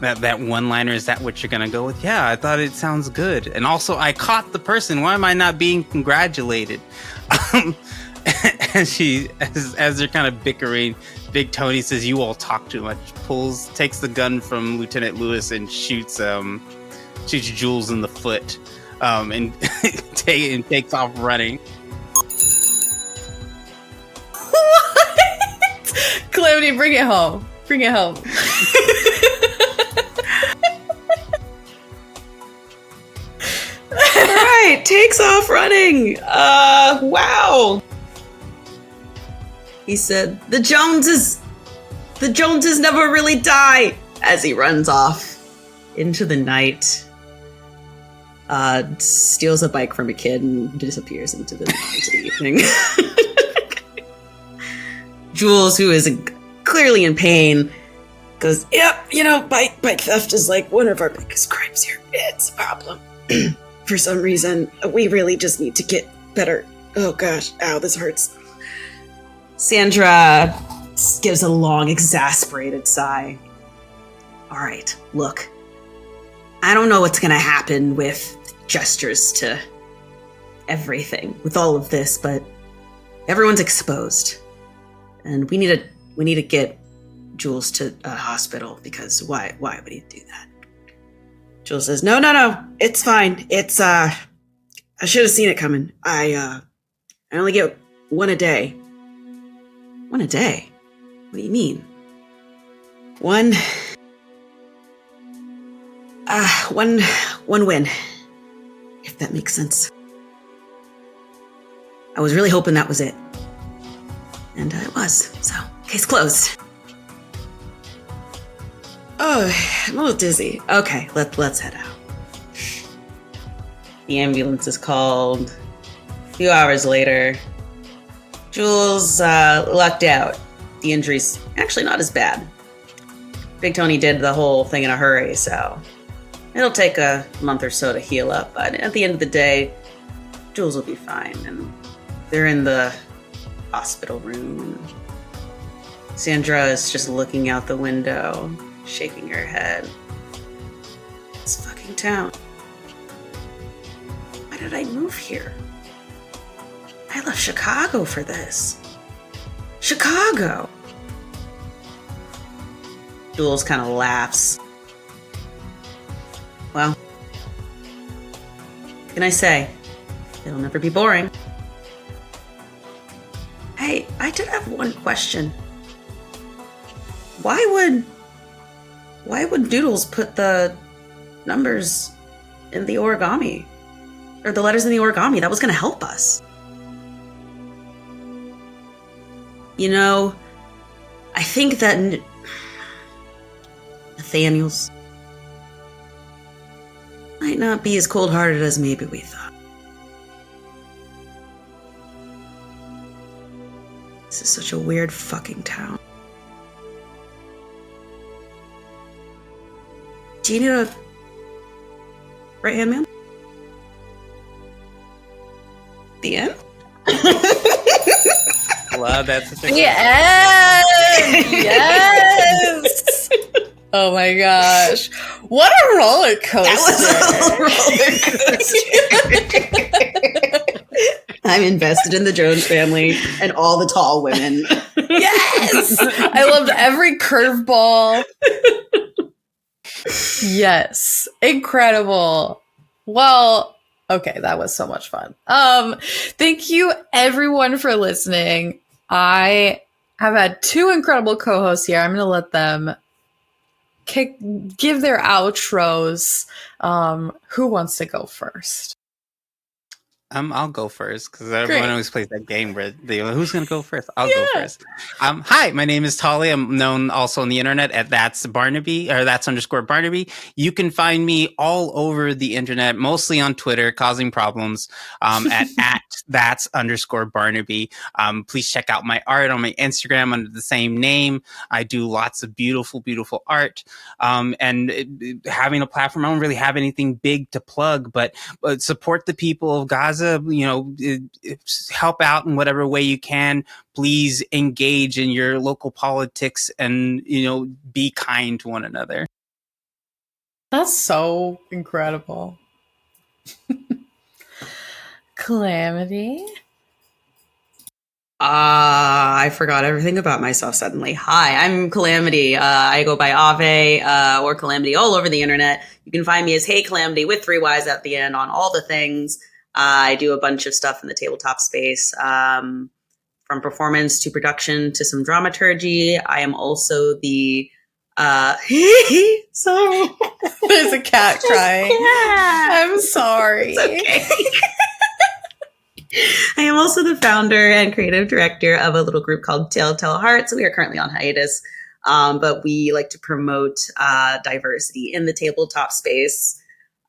That one-liner, is that what you're going to go with?" "Yeah, I thought it sounds good. And also, I caught the person. Why am I not being congratulated?" And as they're kind of bickering, Big Tony says, "You all talk too much." Takes the gun from Lieutenant Lewis and shoots Jules in the foot, and takes off running. Calamity, bring it home. Bring it home. Alright, takes off running. Wow. He said, the Joneses never really die," as he runs off into the night. Steals a bike from a kid and disappears into the evening. Jules, who is clearly in pain, goes, "Yep, bike theft is one of our biggest crimes here. It's a problem. For some reason, we really just need to get better. Oh gosh, ow, this hurts." Sandra gives a long, exasperated sigh. "All right, look, I don't know what's going to happen with gestures to everything with all of this, but everyone's exposed. And we need to get Jules to a hospital, because why would he do that?" Jules says, no, it's fine. It's, I should have seen it coming. I only get one a day. One a day? What do you mean? One win. If that makes sense. I was really hoping that was it. And it was, so case closed. Oh, I'm a little dizzy. Okay, let's head out. The ambulance is called. A few hours later, Jules lucked out. The injury's actually not as bad. Big Tony did the whole thing in a hurry, so it'll take a month or so to heal up, but at the end of the day, Jules will be fine. And they're in the hospital room. Sandra is just looking out the window, shaking her head. This fucking town. Why did I move here? I left Chicago for this. Chicago! Jules kind of laughs. Well, what can I say? It'll never be boring. Hey, I did have one question. Why would Doodles put the numbers in the origami? Or the letters in the origami? That was going to help us. You know, I think that Nathaniel's might not be as cold-hearted as maybe we thought. This is such a weird fucking town. Do you need a right-hand man? The end? Love that. Such a Yes! Yes! Oh my gosh. What a roller coaster. I'm invested in the Jones family and all the tall women. Yes! I loved every curveball. Yes. Incredible. Well, okay, that was so much fun. Thank you everyone for listening. I have had two incredible co-hosts here. I'm going to let them give their outros. Who wants to go first? I'll go first because everyone always plays that game where who's going to go first? I'll go first. Hi, my name is Tali. I'm known also on the internet at That's Barnaby or That's _ Barnaby. You can find me all over the internet, mostly on Twitter, causing problems at That's _ Barnaby. Please check out my art on my Instagram under the same name. I do lots of beautiful, beautiful art. Having a platform, I don't really have anything big to plug, but support the people of Gaza. Help out in whatever way you can. Please engage in your local politics and, be kind to one another. That's so incredible. Calamity. I forgot everything about myself suddenly. Hi, I'm Calamity. I go by Ave or Calamity all over the internet. You can find me as Hey Calamity with 3 Y's at the end on all the things. I do a bunch of stuff in the tabletop space, from performance to production to some dramaturgy. I am also the sorry. There's a cat crying. I'm sorry. It's okay. I am also the founder and creative director of a little group called Telltale Hearts. We are currently on hiatus, but we like to promote diversity in the tabletop space.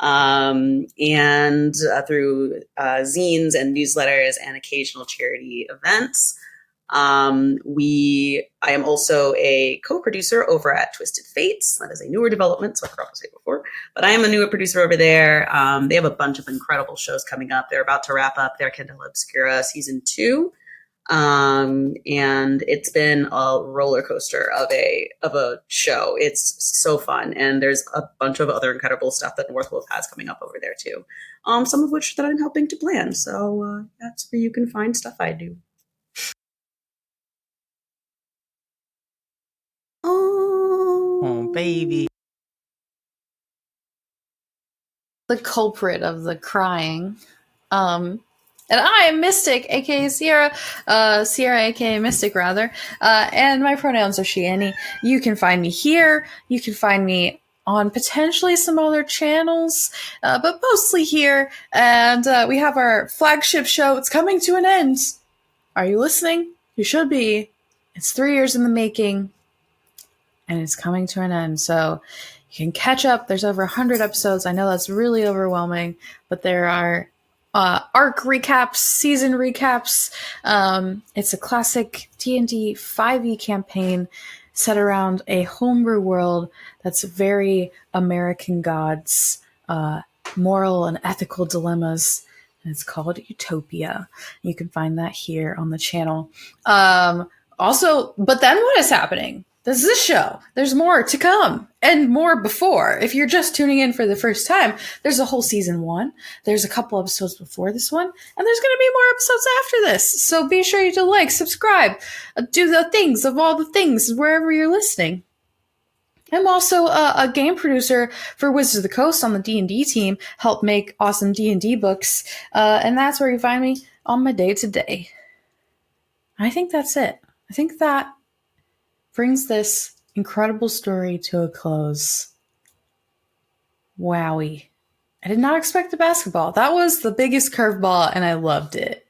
And through zines and newsletters and occasional charity events. I am also a co-producer over at Twisted Fates. That is a newer development, so I forgot to say before. But I am a newer producer over there. They have a bunch of incredible shows coming up. They're about to wrap up their Candela Obscura season 2. And it's been a roller coaster of a show. It's so fun, and there's a bunch of other incredible stuff that North Wolf has coming up over there too. Some of which that I'm helping to plan. So that's where you can find stuff I do. Oh, baby. the culprit of the crying. And I am Mystic, aka Siera, Siera, aka Mystic, rather. And my pronouns are she, any. You can find me here. You can find me on potentially some other channels, but mostly here. And we have our flagship show. It's coming to an end. Are you listening? You should be. It's 3 years in the making, and it's coming to an end. So you can catch up. There's over 100 episodes. I know that's really overwhelming, but there are arc recaps, season recaps. It's a classic D&D 5e campaign set around a homebrew world that's very American gods, moral and ethical dilemmas. And it's called Utopia. You can find that here on the channel. Also, but then what is happening? There's this show. There's more to come and more before. If you're just tuning in for the first time, there's a whole season 1. There's a couple episodes before this one, and there's going to be more episodes after this. So be sure to like, subscribe, do the things of all the things wherever you're listening. I'm also a game producer for Wizards of the Coast on the D&D team, help make awesome D&D books, and that's where you find me on my day-to-day. I think that's it. I think that brings this incredible story to a close. Wowie. I did not expect the basketball. That was the biggest curveball, and I loved it.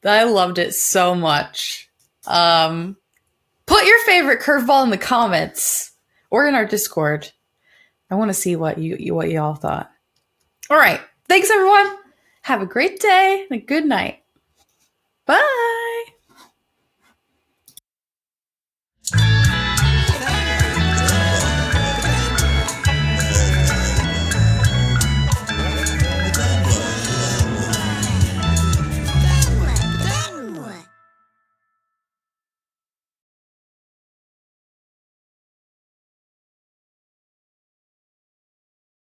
I loved it so much. Put your favorite curveball in the comments or in our Discord. I want to see what you all thought. All right. Thanks, everyone. Have a great day and a good night. Bye.